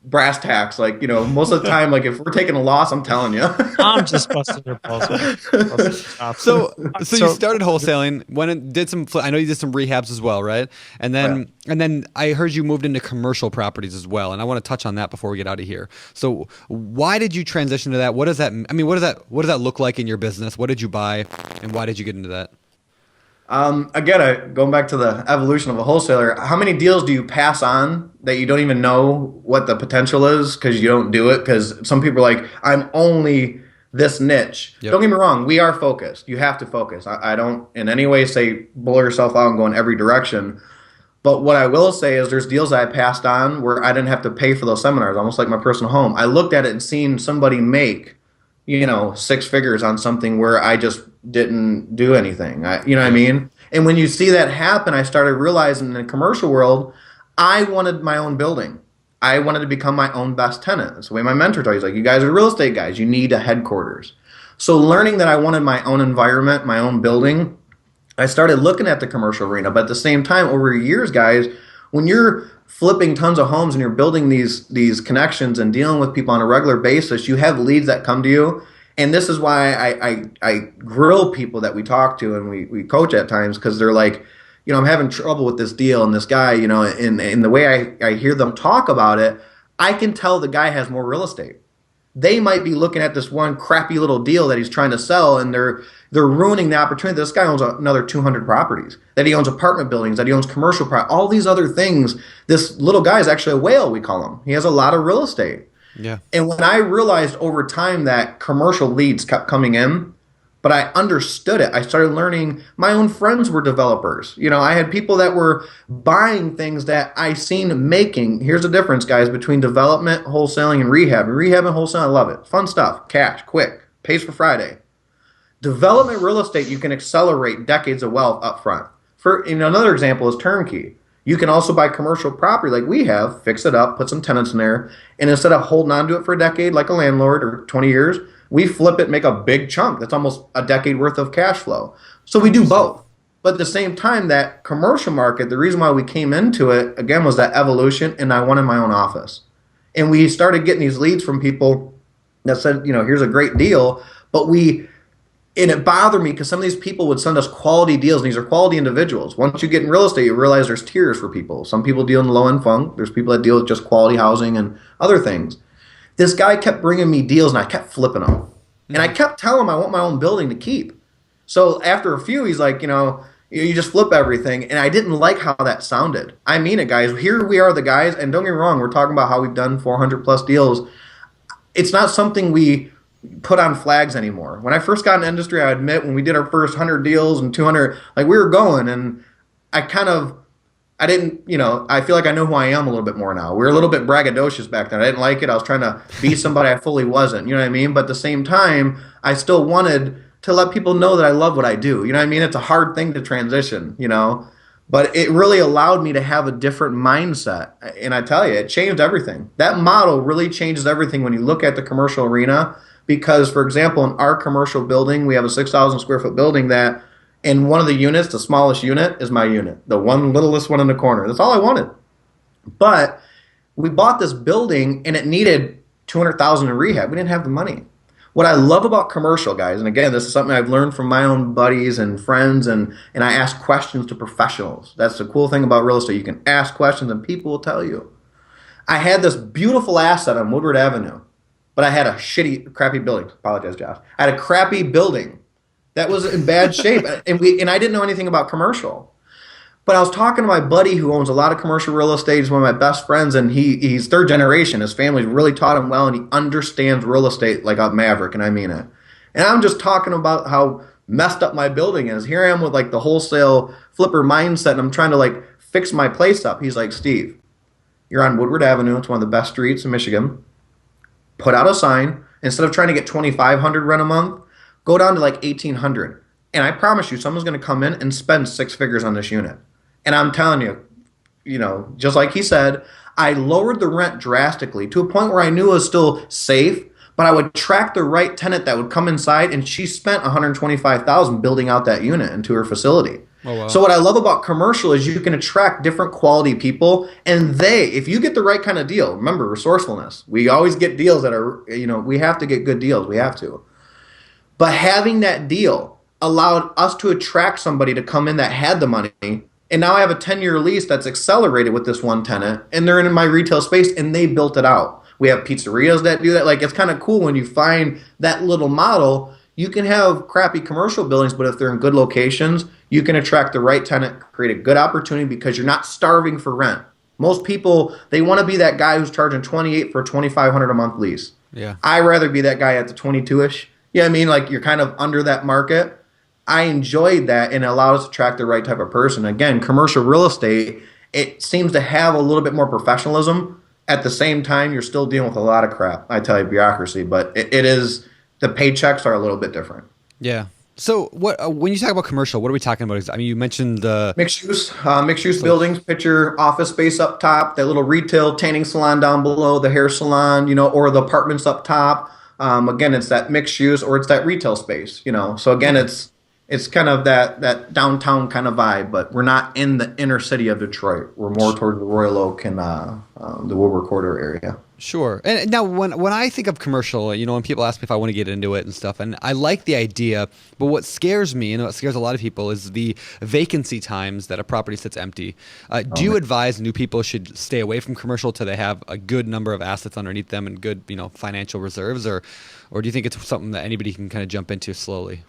brass tacks. Like, most of the time, like if we're taking a loss, I'm telling you. I'm just busting your balls. So you started wholesaling, went and did some. I know you did some rehabs as well, right? And then I heard you moved into commercial properties as well, and I want to touch on that before we get out of here. So why did you transition to that? What does that? I mean, what does that look like in your business? What did you buy, and why did you get into that? Again, going back to the evolution of a wholesaler, how many deals do you pass on that you don't even know what the potential is because you don't do it? Because some people are like, I'm only this niche. Yep. Don't get me wrong, we are focused. You have to focus. I don't in any way say blow yourself out and go in every direction. But what I will say is there's deals that I passed on where I didn't have to pay for those seminars, almost like my personal home. I looked at it and seen somebody make, 6 figures on something where I just didn't do anything. You know what I mean? And when you see that happen, I started realizing in the commercial world, I wanted my own building. I wanted to become my own best tenant. That's the way my mentor told me. He's like, you guys are real estate guys. You need a headquarters. So learning that I wanted my own environment, my own building, I started looking at the commercial arena. But at the same time, over years, guys, when you're flipping tons of homes and you're building these connections and dealing with people on a regular basis, you have leads that come to you. And this is why I grill people that we talk to and we coach at times, because they're like, I'm having trouble with this deal and this guy, in the way I hear them talk about it, I can tell the guy has more real estate. They might be looking at this one crappy little deal that he's trying to sell, and they're ruining the opportunity. This guy owns another 200 properties, that he owns apartment buildings, that he owns commercial property, all these other things. This little guy is actually a whale, we call him. He has a lot of real estate. Yeah. And when I realized over time that commercial leads kept coming in, but I understood it, I started learning. My own friends were developers. I had people that were buying things that I seen making. Here's the difference, guys, between development, wholesaling, and rehab. Rehab and wholesaling, I love it. Fun stuff. Cash, quick, pays for Friday. Development real estate, you can accelerate decades of wealth up front. Another example is turnkey. You can also buy commercial property like we have, fix it up, put some tenants in there, and instead of holding on to it for a decade like a landlord or 20 years, we flip it, make a big chunk. That's almost a decade worth of cash flow. So we do both. But at the same time, that commercial market, the reason why we came into it, again, was that evolution, and I wanted my own office. And we started getting these leads from people that said, here's a great deal, and it bothered me because some of these people would send us quality deals, and these are quality individuals. Once you get in real estate, you realize there's tiers for people. Some people deal in low-end funk. There's people that deal with just quality housing and other things. This guy kept bringing me deals, and I kept flipping them. And I kept telling him I want my own building to keep. So after a few, he's like, you just flip everything. And I didn't like how that sounded. I mean it, guys. Here we are, the guys, and don't get me wrong, we're talking about how we've done 400-plus deals. It's not something we put on flags anymore. When I first got in the industry, I admit, when we did our first 100 deals and 200, we were going, and I didn't, I feel like I know who I am a little bit more now. We were a little bit braggadocious back then. I didn't like it. I was trying to be somebody I fully wasn't, you know what I mean? But at the same time, I still wanted to let people know that I love what I do. You know what I mean? It's a hard thing to transition, but it really allowed me to have a different mindset. And I tell you, it changed everything. That model really changes everything when you look at the commercial arena. Because, for example, in our commercial building, we have a 6,000 square foot building that in one of the units, the smallest unit is my unit, the one littlest one in the corner. That's all I wanted. But we bought this building and it needed $200,000 in rehab. We didn't have the money. What I love about commercial, guys, and again, this is something I've learned from my own buddies and friends, and I ask questions to professionals. That's the cool thing about real estate. You can ask questions and people will tell you. I had this beautiful asset on Woodward Avenue, but I had a crappy building. Apologize, Josh. I had a crappy building that was in bad shape, and I didn't know anything about commercial. But I was talking to my buddy who owns a lot of commercial real estate. He's one of my best friends, and he's third generation. His family really taught him well, and he understands real estate like a maverick, and I mean it. And I'm just talking about how messed up my building is. Here I am with the wholesale flipper mindset, and I'm trying to fix my place up. He's like, Steve, you're on Woodward Avenue. It's one of the best streets in Michigan. Put out a sign. Instead of trying to get $2,500 rent a month, go down to $1,800. And I promise you, someone's going to come in and spend 6 figures on this unit. And I'm telling you, just like he said, I lowered the rent drastically to a point where I knew it was still safe, but I would track the right tenant that would come inside, and she spent $125,000 building out that unit into her facility. Oh, wow. So what I love about commercial is you can attract different quality people, and if you get the right kind of deal, remember resourcefulness. We always get deals that are, we have to get good deals. We have to. But having that deal allowed us to attract somebody to come in that had the money, and now I have a 10-year lease that's accelerated with this one tenant, and they're in my retail space, and they built it out. We have pizzerias that do that. It's kind of cool when you find that little model. You can have crappy commercial buildings, but if they're in good locations, you can attract the right tenant, create a good opportunity because you're not starving for rent. Most people, they want to be that guy who's charging $28 for a $2,500 a month lease. Yeah. I'd rather be that guy at the 22-ish, Yeah, I mean, like you're kind of under that market. I enjoyed that, and it allowed us to attract the right type of person. Again, commercial real estate, it seems to have a little bit more professionalism. At the same time, you're still dealing with a lot of crap. I tell you, bureaucracy, but it is, the paychecks are a little bit different. Yeah. So what when you talk about commercial, what are we talking about? I mean, you mentioned the Mixed use buildings. Picture office space up top, that little retail tanning salon down below, the hair salon, or the apartments up top. Again, it's that mixed use, or it's that retail space. So again, it's kind of that downtown kind of vibe, but we're not in the inner city of Detroit. We're more towards the Royal Oak and the Woodward Corridor area. Sure. And now when I think of commercial, when people ask me if I want to get into it and stuff, and I like the idea, but what scares me, and what scares a lot of people, is the vacancy times that a property sits empty. Do you advise new people should stay away from commercial till they have a good number of assets underneath them and good, financial reserves, or do you think it's something that anybody can kind of jump into slowly?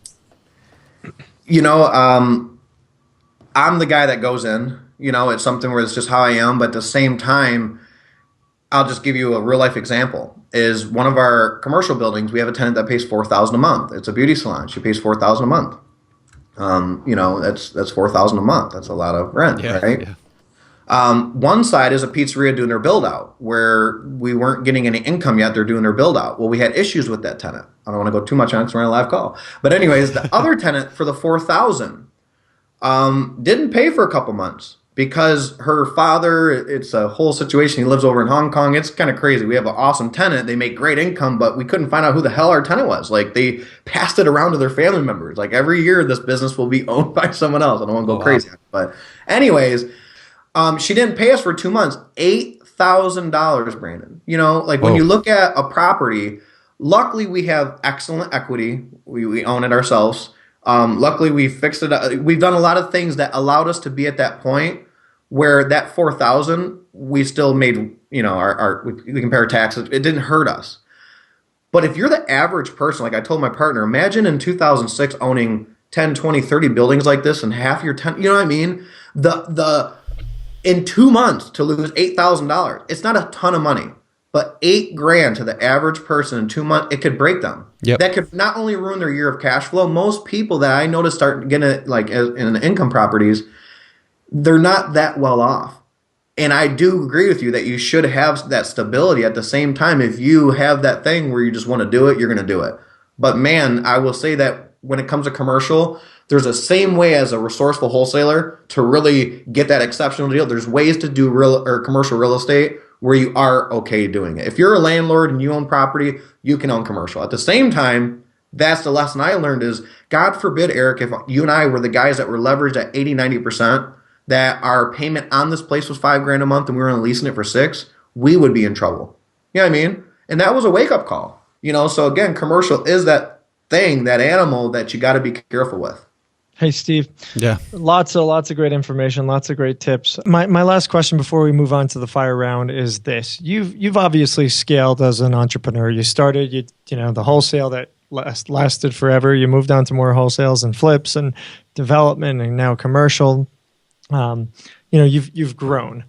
I'm the guy that goes in. It's something where it's just how I am, but at the same time, I'll just give you a real life example. Is one of our commercial buildings, we have a tenant that pays $4,000 a month. It's a beauty salon. She pays $4,000 a month. That's $4,000 a month. That's a lot of rent, right? Yeah. One side is a pizzeria doing their build out, where we weren't getting any income yet. They're doing their build out. Well, we had issues with that tenant. I don't want to go too much on it because we're on a live call. But anyways, the other tenant for the $4,000 didn't pay for a couple months. Because her father, it's a whole situation. He lives over in Hong Kong. It's kind of crazy. We have an awesome tenant. They make great income, but we couldn't find out who the hell our tenant was. Like, they passed it around to their family members. Like, every year this business will be owned by someone else. I don't want to go crazy. But anyways, she didn't pay us for 2 months. $8,000, Brandon. When you look at a property, luckily we have excellent equity. We own it ourselves. Luckily we fixed it. We've done a lot of things that allowed us to be at that point where that $4,000, we still made, we compare taxes. It didn't hurt us. But if you're the average person, like I told my partner, imagine in 2006 owning 10, 20, 30 buildings like this, and half your 10, you know what I mean? In 2 months to lose $8,000, it's not a ton of money, but $8,000 to the average person in 2 months, it could break them. Yep. That could not only ruin their year of cash flow. Most people that I notice start getting it, like in income properties, they're not that well off. And I do agree with you that you should have that stability. At the same time, if you have that thing where you just want to do it, you're going to do it. But man, I will say that when it comes to commercial, there's a same way as a resourceful wholesaler to really get that exceptional deal. There's ways to do commercial real estate where you are okay doing it. If you're a landlord and you own property, you can own commercial. At the same time, that's the lesson I learned is, God forbid, Eric, if you and I were the guys that were leveraged at 80, 90%, that our payment on this place was $5,000 a month and we were only leasing it for $6,000, we would be in trouble. You know what I mean? And that was a wake-up call. So again, commercial is that thing, that animal that you got to be careful with. Hey, Steve. Yeah. Lots of great information, lots of great tips. My last question before we move on to the fire round is this. You've obviously scaled as an entrepreneur. You started, the wholesale that lasted forever. You moved on to more wholesales and flips and development and now commercial. You've grown.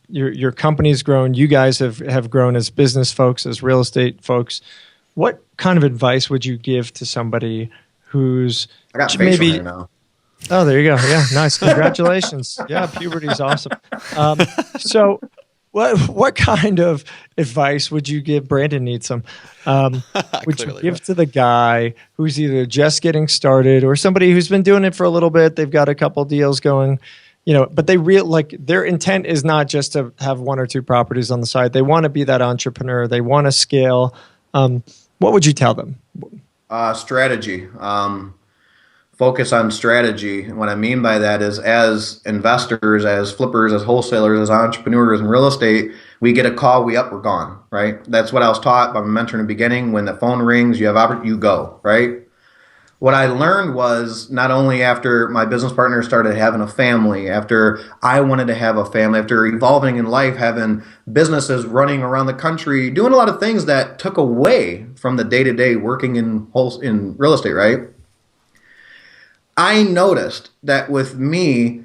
Your company's grown. You guys have grown as business folks, as real estate folks. What kind of advice would you give to somebody who's I got facial hair now. Oh, there you go. Yeah, nice. Congratulations. Yeah, puberty's awesome. So what kind of advice would you give? Brandon needs some. Would you give to the guy who's either just getting started or somebody who's been doing it for a little bit? They've got a couple deals going, but their intent is not just to have one or two properties on the side. They want to be that entrepreneur. They want to scale. What would you tell them? Strategy. Focus on strategy. And what I mean by that is, as investors, as flippers, as wholesalers, as entrepreneurs in real estate, we get a call, we're gone, right? That's what I was taught by my mentor in the beginning. When the phone rings, you go, right? What I learned was, not only after my business partner started having a family, after I wanted to have a family, after evolving in life, having businesses running around the country, doing a lot of things that took away from the day-to-day working in real estate, right? I noticed that with me,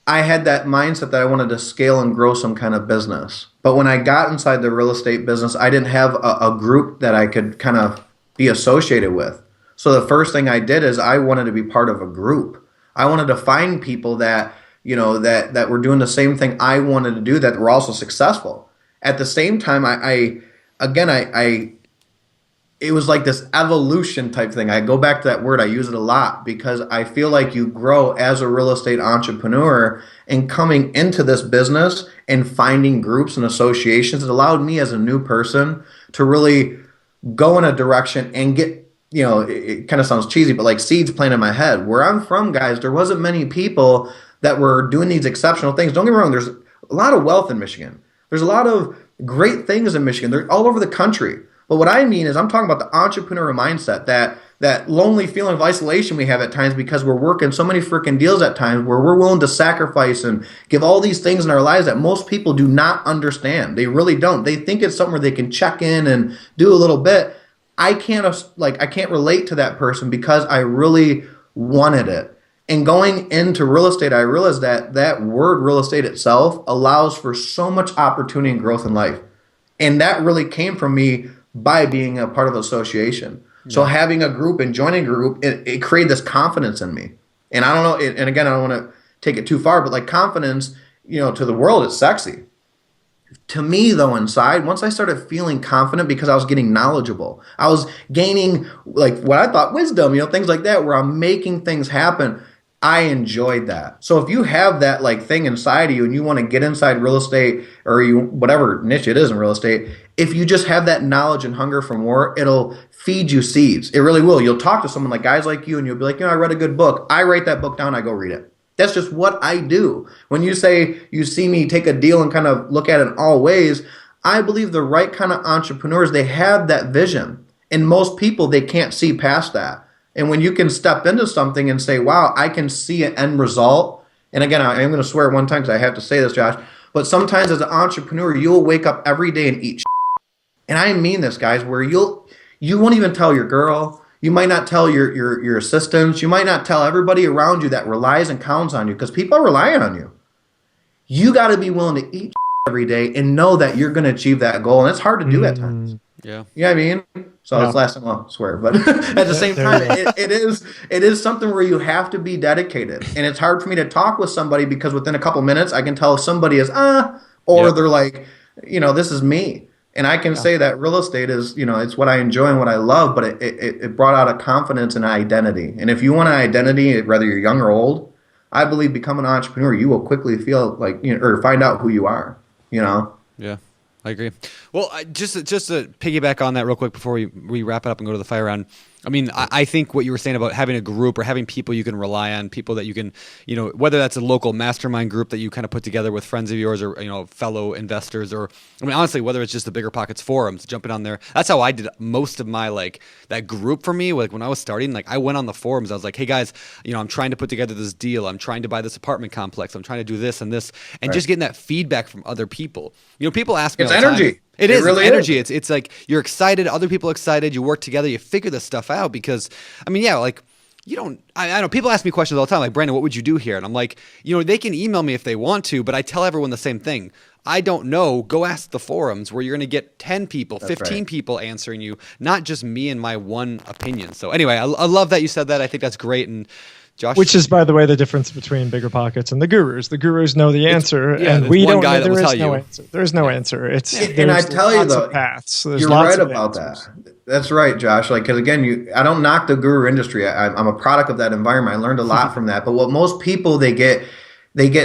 I had that mindset that I wanted to scale and grow some kind of business. But when I got inside the real estate business, I didn't have a group that I could kind of be associated with. So the first thing I did is I wanted to be part of a group. I wanted to find people that, that were doing the same thing I wanted to do, that were also successful. At the same time, it was like this evolution type thing. I go back to that word. I use it a lot because I feel like you grow as a real estate entrepreneur, and coming into this business and finding groups and associations. It allowed me as a new person to really go in a direction and get, it kind of sounds cheesy, but like seeds planted in my head. Where I'm from, guys, there wasn't many people that were doing these exceptional things. Don't get me wrong. There's a lot of wealth in Michigan. There's a lot of great things in Michigan. They're all over the country. But what I mean is I'm talking about the entrepreneur mindset, that lonely feeling of isolation we have at times because we're working so many freaking deals at times where we're willing to sacrifice and give all these things in our lives that most people do not understand. They really don't. They think it's something where they can check in and do a little bit. I can't relate to that person because I really wanted it. And going into real estate, I realized that word real estate itself allows for so much opportunity and growth in life. And that really came from me by being a part of an association. Yeah. So having a group and joining a group, it created this confidence in me. And I don't know, and again, I don't want to take it too far, but like confidence, to the world, it's sexy. To me, though, inside, once I started feeling confident because I was getting knowledgeable, I was gaining like what I thought wisdom, things like that, where I'm making things happen. I enjoyed that. So if you have that like thing inside of you and you want to get inside real estate or whatever niche it is in real estate, if you just have that knowledge and hunger for more, it'll feed you seeds. It really will. You'll talk to someone like guys like you and you'll be like, I read a good book. I write that book down. I go read it. That's just what I do. When you say you see me take a deal and kind of look at it in all ways, I believe the right kind of entrepreneurs, they have that vision. And most people, they can't see past that. And when you can step into something and say, wow, I can see an end result. And again, I am going to swear one time because I have to say this, Josh. But sometimes as an entrepreneur, you'll wake up every day and eat shit. And I mean this, guys, where you won't even tell your girl. You might not tell your assistants. You might not tell everybody around you that relies and counts on you because people are relying on you. You got to be willing to eat shit every day and know that you're going to achieve that goal. And it's hard to do at times. Yeah. You know what I mean? So it's lasting long, I swear. But at the same time, it is something where you have to be dedicated. And it's hard for me to talk with somebody because within a couple minutes, I can tell if somebody is, or they're like, this is me. And I can say that real estate is, it's what I enjoy and what I love, but it brought out a confidence and an identity. And if you want an identity, whether you're young or old, I believe become an entrepreneur, you will quickly feel like, or find out who you are, Yeah. I agree. Well, just to piggyback on that real quick before we wrap it up and go to the fire round. I mean, I think what you were saying about having a group or having people you can rely on, people that you can, whether that's a local mastermind group that you kind of put together with friends of yours or, fellow investors, or, I mean, honestly, whether it's just the BiggerPockets forums, jumping on there. That's how I did most of my, that group for me. Like when I was starting, I went on the forums. I was like, hey guys, I'm trying to put together this deal. I'm trying to buy this apartment complex. I'm trying to do this and this, and just getting that feedback from other people. People ask me it's all the energy. Time, It is really energy. It's like you're excited, other people excited, you work together, you figure this stuff out because, I mean, you don't, I know people ask me questions all the time, like, Brandon, what would you do here? And I'm like, they can email me if they want to, but I tell everyone the same thing. I don't know. Go ask the forums where you're going to get 10 people, 15 people answering you, not just me and my one opinion. So anyway, I love that you said that. I think that's great. And Josh, which is, by the way, the difference between BiggerPockets and the gurus. The gurus know the answer, and we don't. There is no answer. There is no answer. And I tell you though, paths. You're right about that. That's right, Josh. Because again, I don't knock the guru industry. I'm a product of that environment. I learned a lot from that. But what most people they get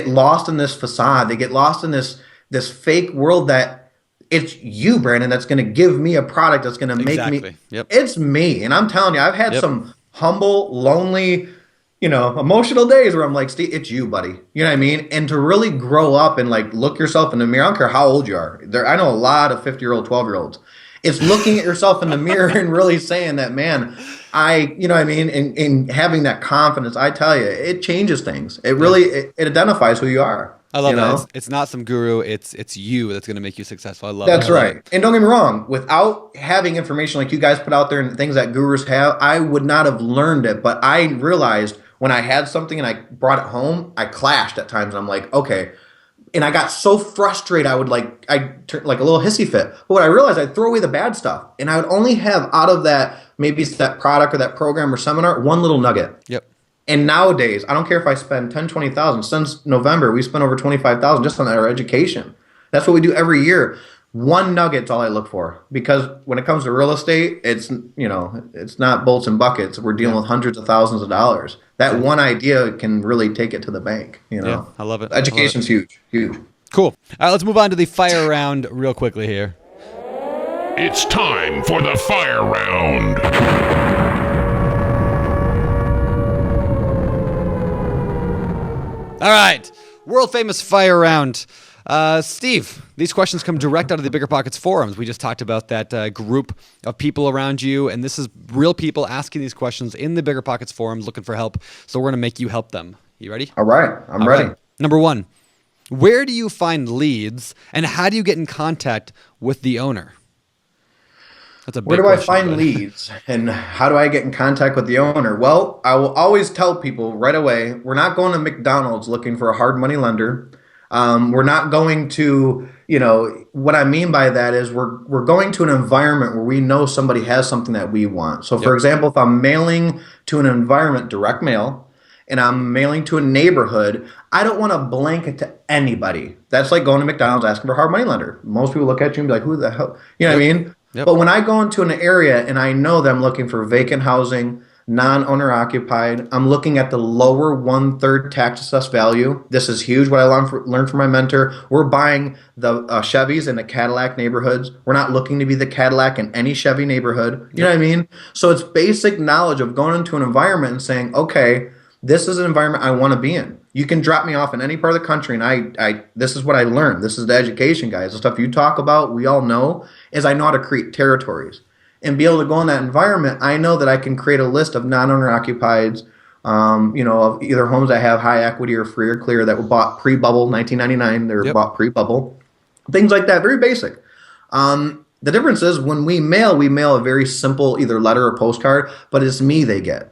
lost in this facade. They get lost in this fake world that it's you, Brandon, that's going to give me a product that's going to make me. Yep. It's me, and I'm telling you, I've had some humble, lonely, emotional days where I'm like, Steve, it's you, buddy. You know what I mean? And to really grow up and look yourself in the mirror. I don't care how old you are. I know a lot of 50-year-old, 12-year-olds. It's looking at yourself in the mirror and really saying that, man, you know what I mean? And having that confidence, I tell you, it changes things. It really, it identifies who you are. I love that. It's not some guru. It's you that's going to make you successful. I love that. That's right. And don't get me wrong. Without having information like you guys put out there and things that gurus have, I would not have learned it. But I realized when I had something and I brought it home, I clashed at times. And I'm like, okay, And I got so frustrated, I'd turn like a little hissy fit. But what I realized, I'd throw away the bad stuff. And I would only have out of that, maybe it's that product or that program or seminar, one little nugget. Yep. And nowadays, I don't care if I spend 10, 20,000. Since November, we spent over 25,000 just on our education. That's what we do every year. One nugget's all I look for, because when it comes to real estate, it's not bolts and buckets. We're dealing with hundreds of thousands of dollars. That one idea can really take it to the bank. Yeah, I love it. Education's huge. Cool. All right, let's move on to the fire round real quickly here. It's time for the fire round. All right, world famous fire round. Steve, these questions come direct out of the BiggerPockets forums. We just talked about that group of people around you, and this is real people asking these questions in the BiggerPockets forums looking for help. So we're going to make you help them. You ready? All right, I'm ready. Right. Number 1, where do you find leads, and how do you get in contact with the owner? That's a big question. Where do I find leads, and how do I get in contact with the owner? Well, I will always tell people right away, we're not going to McDonald's looking for a hard money lender. We're not going to, what I mean by that is we're going to an environment where we know somebody has something that we want. So, for example, if I'm mailing to an environment, direct mail, and I'm mailing to a neighborhood, I don't want to blanket to anybody. That's like going to McDonald's asking for a hard money lender. Most people look at you and be like, who the hell? You know what I mean? Yep. But when I go into an area and I know that I'm looking for vacant housing, non-owner occupied, I'm looking at the lower 1/3 tax assessed value. This is huge. What I learned from my mentor, we're buying the Chevys in the Cadillac neighborhoods. We're not looking to be the Cadillac in any Chevy neighborhood. You know what I mean? So it's basic knowledge of going into an environment and saying, okay, this is an environment I want to be in. You can drop me off in any part of the country, and I this is what I learned. This is the education, guys. The stuff you talk about, we all know, is I know how to create territories. And be able to go in that environment, I know that I can create a list of non-owner occupieds, of either homes that have high equity or free or clear that were bought pre-bubble, 1999. They were bought pre-bubble. Things like that, very basic. The difference is when we mail a very simple either letter or postcard, but it's me they get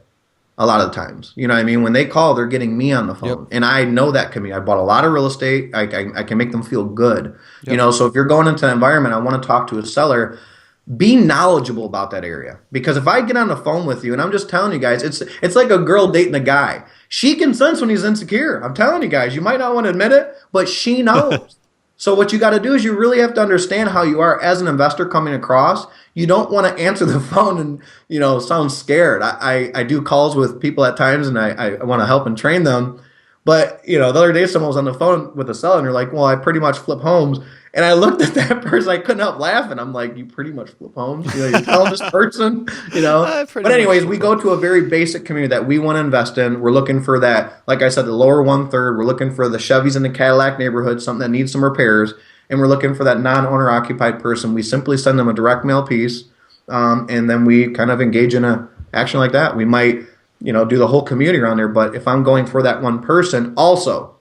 a lot of the times. You know what I mean? When they call, they're getting me on the phone. And I know that community. I bought a lot of real estate. I can make them feel good. So if you're going into an environment, I want to talk to a seller, be knowledgeable about that area. Because if I get on the phone with you, and I'm just telling you guys, it's like a girl dating a guy. She can sense when he's insecure. I'm telling you guys, you might not want to admit it, but she knows. So what you got to do is you really have to understand how you are as an investor coming across. You don't want to answer the phone and, sound scared. I do calls with people at times, and I want to help and train them. But, the other day someone was on the phone with a seller, and they're like, well, I pretty much flip homes. And I looked at that person, I couldn't help laughing. I'm like, you pretty much flip homes? You're telling this person, But anyways, we go to a very basic community that we want to invest in. We're looking for that, like I said, the lower 1/3. We're looking for the Chevys in the Cadillac neighborhood, something that needs some repairs. And we're looking for that non-owner occupied person. We simply send them a direct mail piece, and then we kind of engage in a action like that. We might, do the whole community around there. But if I'm going for that one person, also,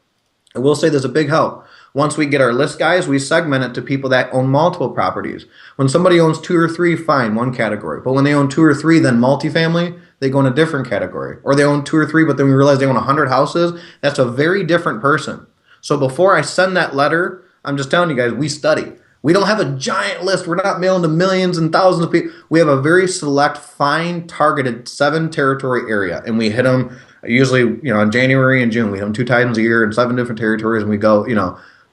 I will say there's a big help. Once we get our list, guys, we segment it to people that own multiple properties. When somebody owns 2 or 3, fine, one category. But when they own 2 or 3, then multifamily, they go in a different category. Or they own 2 or 3, but then we realize they own 100 houses. That's a very different person. So before I send that letter, I'm just telling you guys, we study. We don't have a giant list. We're not mailing to millions and thousands of people. We have a very select, fine, targeted 7 territory area. And we hit them usually, in January and June. We hit them 2 times a year in 7 different territories. And we go,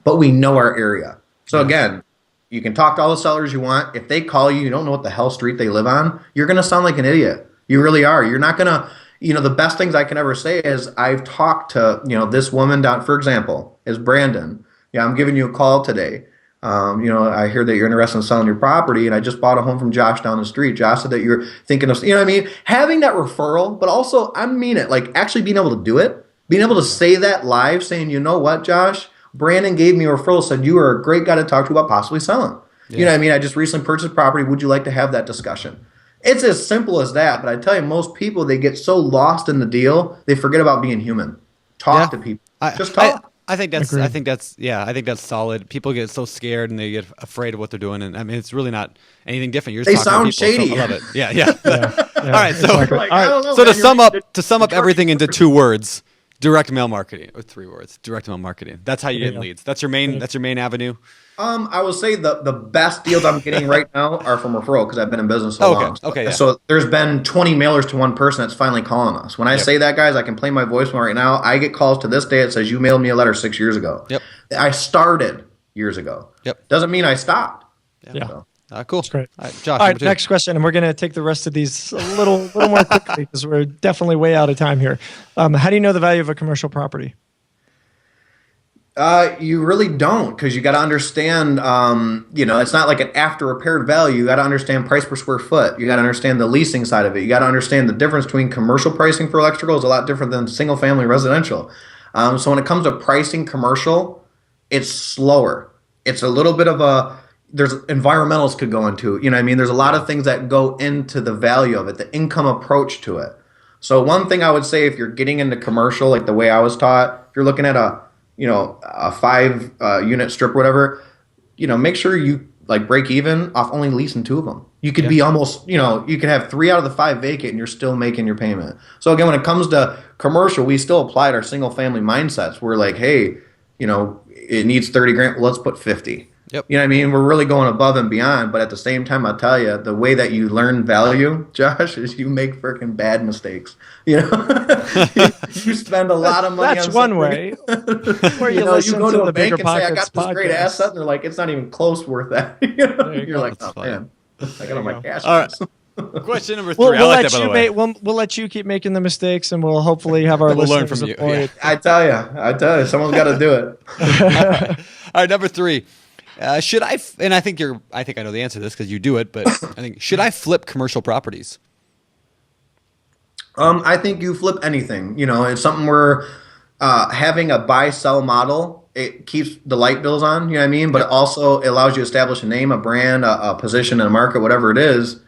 but we know our area. So again, you can talk to all the sellers you want. If they call you, you don't know what the hell street they live on, you're going to sound like an idiot. You really are. You're not going to, the best things I can ever say is I've talked to, this woman down, for example, is Brandon. Yeah, I'm giving you a call today. I hear that you're interested in selling your property, and I just bought a home from Josh down the street. Josh said that you're thinking of, having that referral, but also, I mean it, like actually being able to do it, being able to say that live, saying, you know what, Josh, Brandon gave me a referral, said you are a great guy to talk to about possibly selling. Yeah. I just recently purchased property. Would you like to have that discussion? It's as simple as that. But I tell you, most people, they get so lost in the deal, they forget about being human. Talk to people. Just talk. I think that's solid. People get so scared and they get afraid of what they're doing, and it's really not anything different. You're just talking to people, shady. So I love it. Yeah. All right. So, exactly. to sum up everything into 2 words, Direct mail marketing with 3 words. Direct mail marketing. That's how you get leads. That's your main avenue. I will say the best deals I'm getting right now are from referral because I've been in business so long. Okay. Yeah. So there's been 20 mailers to one person that's finally calling us. When I say that, guys, I can play my voicemail right now. I get calls to this day that says you mailed me a letter 6 years ago. Yep. I started years ago. Yep. Doesn't mean I stopped. Yeah. So. Cool. That's great. All right, Josh. All right, next question, and we're going to take the rest of these a little more quickly because we're definitely way out of time here. How do you know the value of a commercial property? You really don't, because you got to understand, it's not like an after repaired value. You got to understand price per square foot. You got to understand the leasing side of it. You got to understand the difference between commercial pricing for electrical is a lot different than single family residential. So when it comes to pricing commercial, it's slower. It's a little bit of there's environmentals could go into it. You know what I mean? There's a lot of things that go into the value of it, the income approach to it. So one thing I would say, if you're getting into commercial, like the way I was taught, if you're looking at a 5 unit strip or whatever, make sure you like break even off only leasing 2 of them. You could be almost, you could have 3 out of the 5 vacant and you're still making your payment. So again, when it comes to commercial, we still applied our single family mindsets. We're like, hey, it needs 30 grand. Well, let's put 50. Yep. You know what I mean? We're really going above and beyond, but at the same time, I'll tell you, the way that you learn value, Josh, is you make freaking bad mistakes. You spend a lot of money. That's on one something. way. Or you you listen go to to the a bank and say, I BiggerPockets got this great podcast. asset, and they're like, it's not even close worth that. You're like, oh man, I got all my cash. All right. Question number 3. We'll I like that, by the way. we'll let you keep making the mistakes, and we'll hopefully have our We'll learn listeners from you. avoid. I tell you, someone's got to do it. All right, number 3. Should I? And I think I know the answer to this because you do it. But I think, should I flip commercial properties? I think you flip anything. It's something where having a buy-sell model, it keeps the light bills on, you know what I mean? But it also allows you to establish a name, a brand, a position in a market, whatever it is.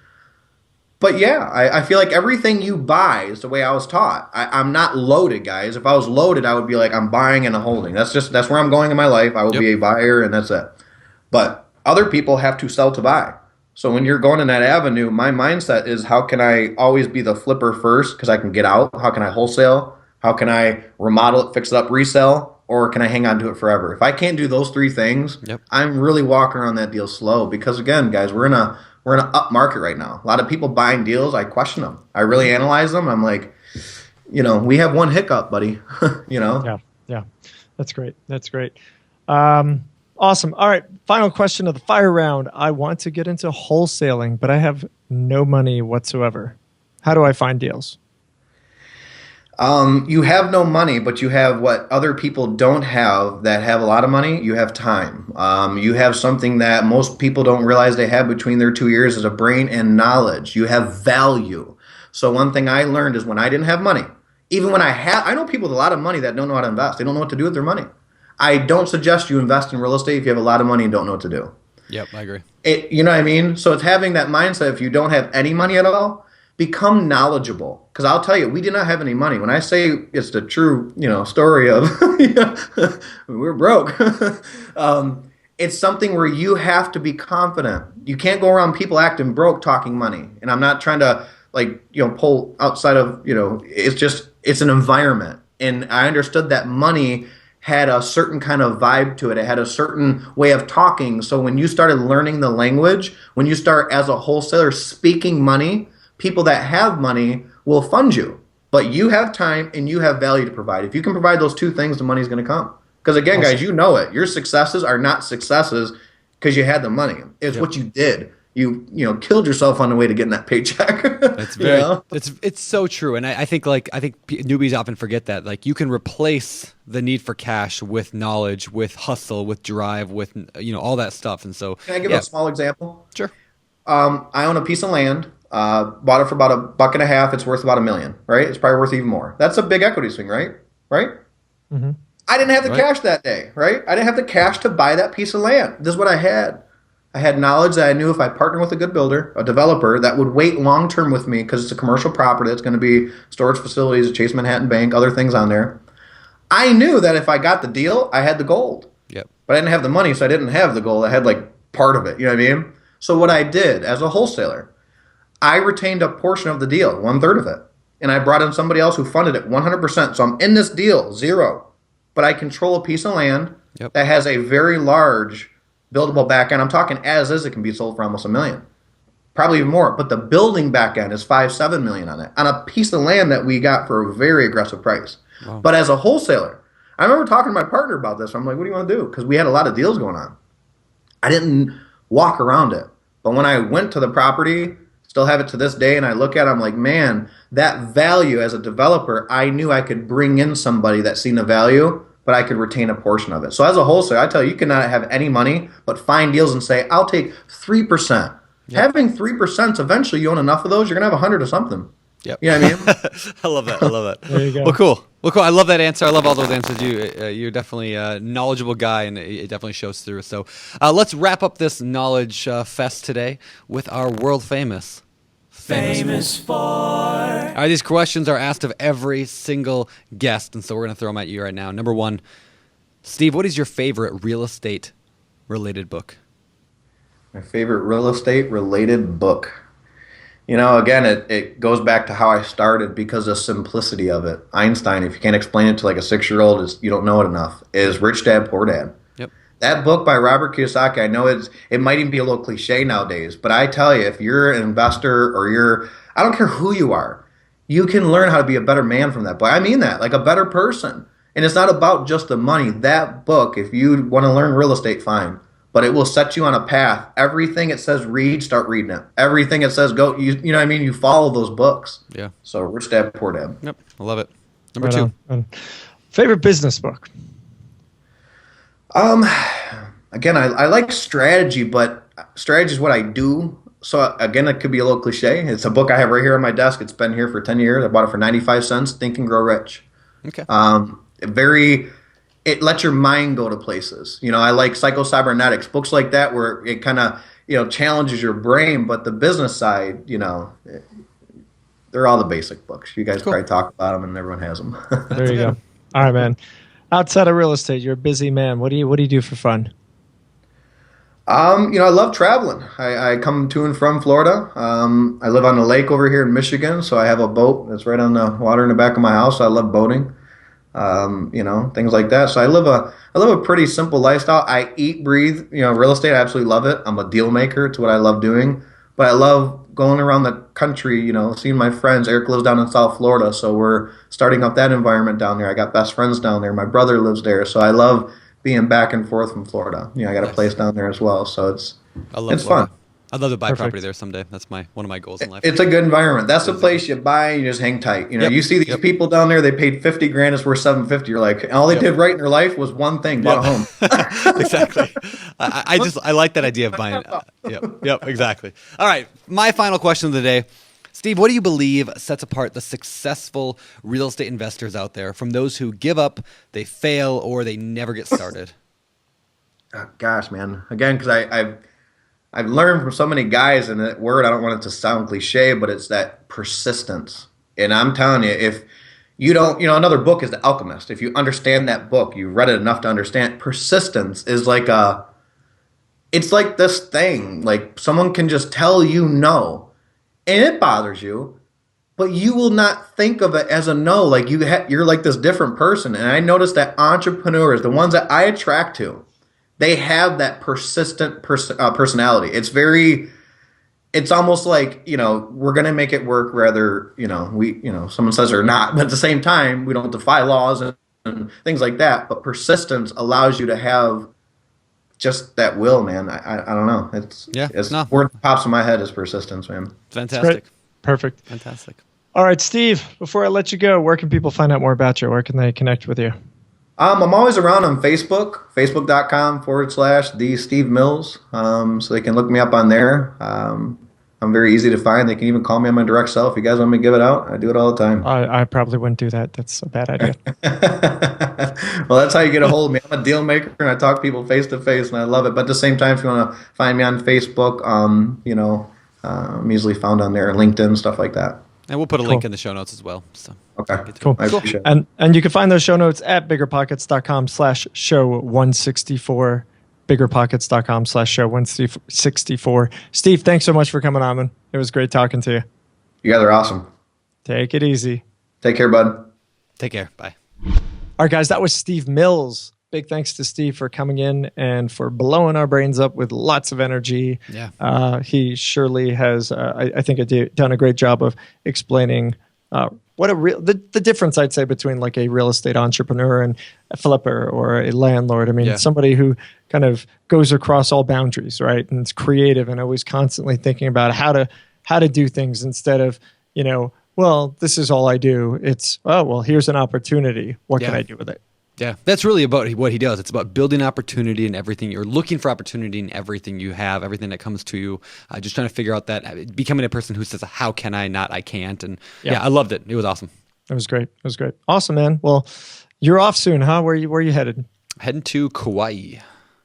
But yeah, I feel like everything you buy is the way I was taught. I'm not loaded, guys. If I was loaded, I would be like, I'm buying and a holding. That's where I'm going in my life. I will be a buyer, and that's it. But other people have to sell to buy. So when you're going in that avenue, my mindset is, how can I always be the flipper first because I can get out? How can I wholesale? How can I remodel it, fix it up, resell? Or can I hang on to it forever? If I can't do those 3 things, I'm really walking around that deal slow because, again, guys, we're in an up market right now. A lot of people buying deals, I question them. I really analyze them. I'm like, we have one hiccup, buddy. Yeah. That's great. Awesome. All right. Final question of the fire round. I want to get into wholesaling, but I have no money whatsoever. How do I find deals? You have no money, but you have what other people don't have that have a lot of money. You have time. You have something that most people don't realize they have between their 2 ears is a brain and knowledge. You have value. So one thing I learned is when I didn't have money, even when I know people with a lot of money that don't know how to invest. They don't know what to do with their money. I don't suggest you invest in real estate if you have a lot of money and don't know what to do. Yep, I agree. You know what I mean? So it's having that mindset. If you don't have any money at all, become knowledgeable. Because I'll tell you, we did not have any money. When I say it's the true, story of we're broke. It's something where you have to be confident. You can't go around people acting broke talking money. And I'm not trying to pull outside of, it's an environment. And I understood that money had a certain kind of vibe to it. It had a certain way of talking. So when you started learning the language, when you start as a wholesaler speaking money, people that have money will fund you. But you have time and you have value to provide. If you can provide those 2 things, the money's going to come. Because again, guys, you know it. Your successes are not successes because you had the money. It's what you did. You killed yourself on the way to getting that paycheck. That's very it's so true, and I think newbies often forget that you can replace the need for cash with knowledge, with hustle, with drive, with all that stuff. And so, can I give a small example? Sure. I own a piece of land. Bought it for about $1.50. It's worth about $1 million, right? It's probably worth even more. That's a big equity swing, right? Mm-hmm. I didn't have the cash that day, right? I didn't have the cash to buy that piece of land. This is what I had. I had knowledge that I knew if I partnered with a good builder, a developer that would wait long term with me because it's a commercial property that's going to be storage facilities, a Chase Manhattan Bank, other things on there. I knew that if I got the deal, I had the gold. Yep. But I didn't have the money, so I didn't have the gold. I had part of it. You know what I mean? So what I did as a wholesaler, I retained a portion of the deal, 1/3 of it. and I brought in somebody else who funded it 100%. So I'm in this deal, zero. But I control a piece of land that has a very large buildable back end. I'm talking as is, it can be sold for almost $1 million. Probably even more. But the building back end is $5-7 million on it, on a piece of land that we got for a very aggressive price. Wow. But as a wholesaler, I remember talking to my partner about this. I'm like, what do you want to do? Because we had a lot of deals going on. I didn't walk around it. But when I went to the property, still have it to this day, and I look at it, I'm like, man, that value as a developer, I knew I could bring in somebody that seen the value, but I could retain a portion of it. So as a wholesaler, I tell you, you cannot have any money, but find deals and say, I'll take 3%. Yep. Having 3%, eventually you own enough of those, you're going to have 100 or something. Yep. You know what I mean? I love that. I love that. There you go. Well, cool. I love that answer. I love all those answers. You're definitely a knowledgeable guy, and it definitely shows through. So let's wrap up this knowledge fest today with our world famous for. All right, these questions are asked of every single guest, and so we're going to throw them at you right now. Number one, Steve, what is your favorite real estate related book? My favorite real estate related book. You know, again, it goes back to how I started because of simplicity of it. Einstein, if you can't explain it to like a 6-year-old, you don't know it enough, is Rich Dad, Poor Dad. Yep. That book by Robert Kiyosaki, I know it might even be a little cliche nowadays, but I tell you, if you're an investor or I don't care who you are, you can learn how to be a better man from that book. I mean that, like a better person. And it's not about just the money. That book, if you want to learn real estate, fine. But it will set you on a path. Everything it says read, start reading it. Everything it says go, you know what I mean? You follow those books. Yeah. So Rich Dad, Poor Dad. Yep, I love it. Number two. Favorite business book? Again, I like strategy, but strategy is what I do. So again, it could be a little cliche. It's a book I have right here on my desk. It's been here for 10 years. I bought it for 95 cents, Think and Grow Rich. Okay. It lets your mind go to places. You know, I like Psycho-Cybernetics, books like that where it kind of, challenges your brain, but the business side, they're all the basic books. You guys probably talk about them and everyone has them. There you go. All right, man. Outside of real estate, you're a busy man. What do you do for fun? I love traveling. I come to and from Florida. I live on the lake over here in Michigan, so I have a boat that's right on the water in the back of my house. So I love boating. Things like that. So I live a pretty simple lifestyle. I eat, breathe, real estate. I absolutely love it. I'm a deal maker. It's what I love doing, but I love going around the country, seeing my friends. Eric lives down in South Florida. So we're starting up that environment down there. I got best friends down there. My brother lives there. So I love being back and forth from Florida. I got a place down there as well. So it's fun. I'd love to buy property there someday. That's one of my goals in life. It's a good environment. That's the place you buy and you just hang tight. You see these people down there, they paid $50,000, it's worth $750. You're like, and all they did right in their life was one thing, bought a home. Exactly. I like that idea of buying. Yep, exactly. All right, my final question of the day. Steve, what do you believe sets apart the successful real estate investors out there from those who give up, they fail, or they never get started? Oh, gosh, man. Again, because I've learned from so many guys, and that word, I don't want it to sound cliche, but it's that persistence. And I'm telling you, if you don't, another book is The Alchemist. If you understand that book, you read it enough to understand, persistence is it's like this thing, like someone can just tell you no, and it bothers you, but you will not think of it as a no. Like you're like this different person. And I noticed that entrepreneurs, the ones that I attract to, they have that persistent personality. It's almost like, we're going to make it work whether, someone says or not. But at the same time, we don't defy laws and things like that. But persistence allows you to have just that will, man. I don't know. Word that pops in my head is persistence, man. Fantastic. Perfect. Fantastic. All right, Steve, before I let you go, where can people find out more about you? Where can they connect with you? I'm always around on Facebook, facebook.com/the Steve Mills. So they can look me up on there. I'm very easy to find. They can even call me on my direct cell. If you guys want me to give it out, I do it all the time. I probably wouldn't do that. That's a bad idea. Well, that's how you get a hold of me. I'm a deal maker, and I talk to people face to face, and I love it. But at the same time, if you want to find me on Facebook, I'm easily found on there, LinkedIn, stuff like that. And we'll put a link in the show notes as well. So. Okay, cool. I appreciate it. And you can find those show notes at biggerpockets.com/show164, biggerpockets.com/show164. Steve, thanks so much for coming on, man. It was great talking to you. You guys are awesome. Take it easy. Take care, bud. Take care. Bye. All right, guys, that was Steve Mills. Big thanks to Steve for coming in and for blowing our brains up with lots of energy. Yeah. He surely has, I think, done a great job of explaining the difference, I'd say, between like a real estate entrepreneur and a flipper or a landlord. I mean, somebody who kind of goes across all boundaries, right? And it's creative and always constantly thinking about how to do things instead of, well, this is all I do. It's, oh, well, here's an opportunity. What can I do with it? Yeah, that's really about what he does. It's about building opportunity in everything. You're looking for opportunity in everything you have, everything that comes to you. Just trying to figure out that, becoming a person who says, how can I, not I can't. And I loved it. It was awesome. It was great. It was great. Awesome, man. Well, you're off soon, huh? Where are you headed? Heading to Kauai.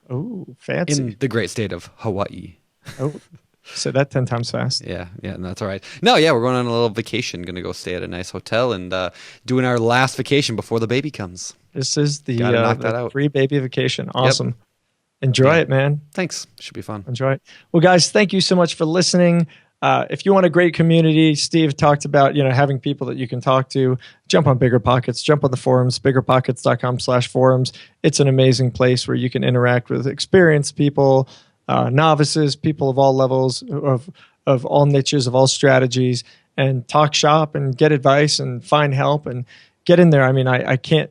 Oh, fancy. In the great state of Hawaii. Oh, say that 10 times fast. Yeah, that's all right. No, we're going on a little vacation. Going to go stay at a nice hotel and doing our last vacation before the baby comes. This is the pre-baby vacation. Awesome. Yep. Enjoy it, man. Thanks. Should be fun. Enjoy it. Well, guys, thank you so much for listening. If you want a great community, Steve talked about, having people that you can talk to. Jump on BiggerPockets, jump on the forums, biggerpockets.com/forums. It's an amazing place where you can interact with experienced people, novices, people of all levels, of all niches, of all strategies, and talk shop and get advice and find help and get in there. I mean, I can't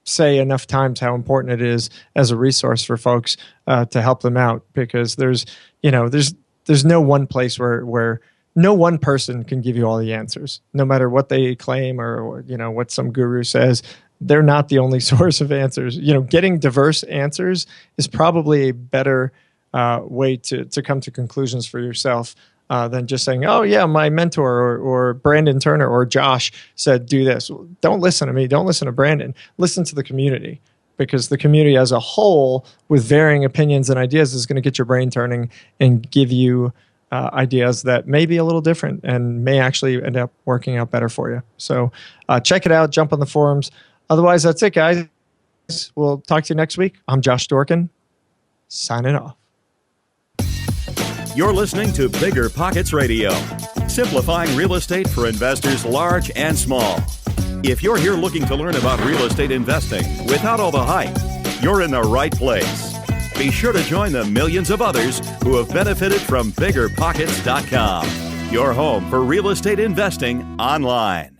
say enough times how important it is as a resource for folks to help them out, because there's no one place where no one person can give you all the answers, no matter what they claim or what some guru says. They're not the only source of answers. Getting diverse answers is probably a better way to come to conclusions for yourself than just saying, oh yeah, my mentor or Brandon Turner or Josh said do this. Don't listen to me. Don't listen to Brandon. Listen to the community, because the community as a whole with varying opinions and ideas is going to get your brain turning and give you ideas that may be a little different and may actually end up working out better for you. So check it out. Jump on the forums. Otherwise, that's it, guys. We'll talk to you next week. I'm Josh Dorkin, signing off. You're listening to BiggerPockets Radio, simplifying real estate for investors large and small. If you're here looking to learn about real estate investing without all the hype, you're in the right place. Be sure to join the millions of others who have benefited from BiggerPockets.com, your home for real estate investing online.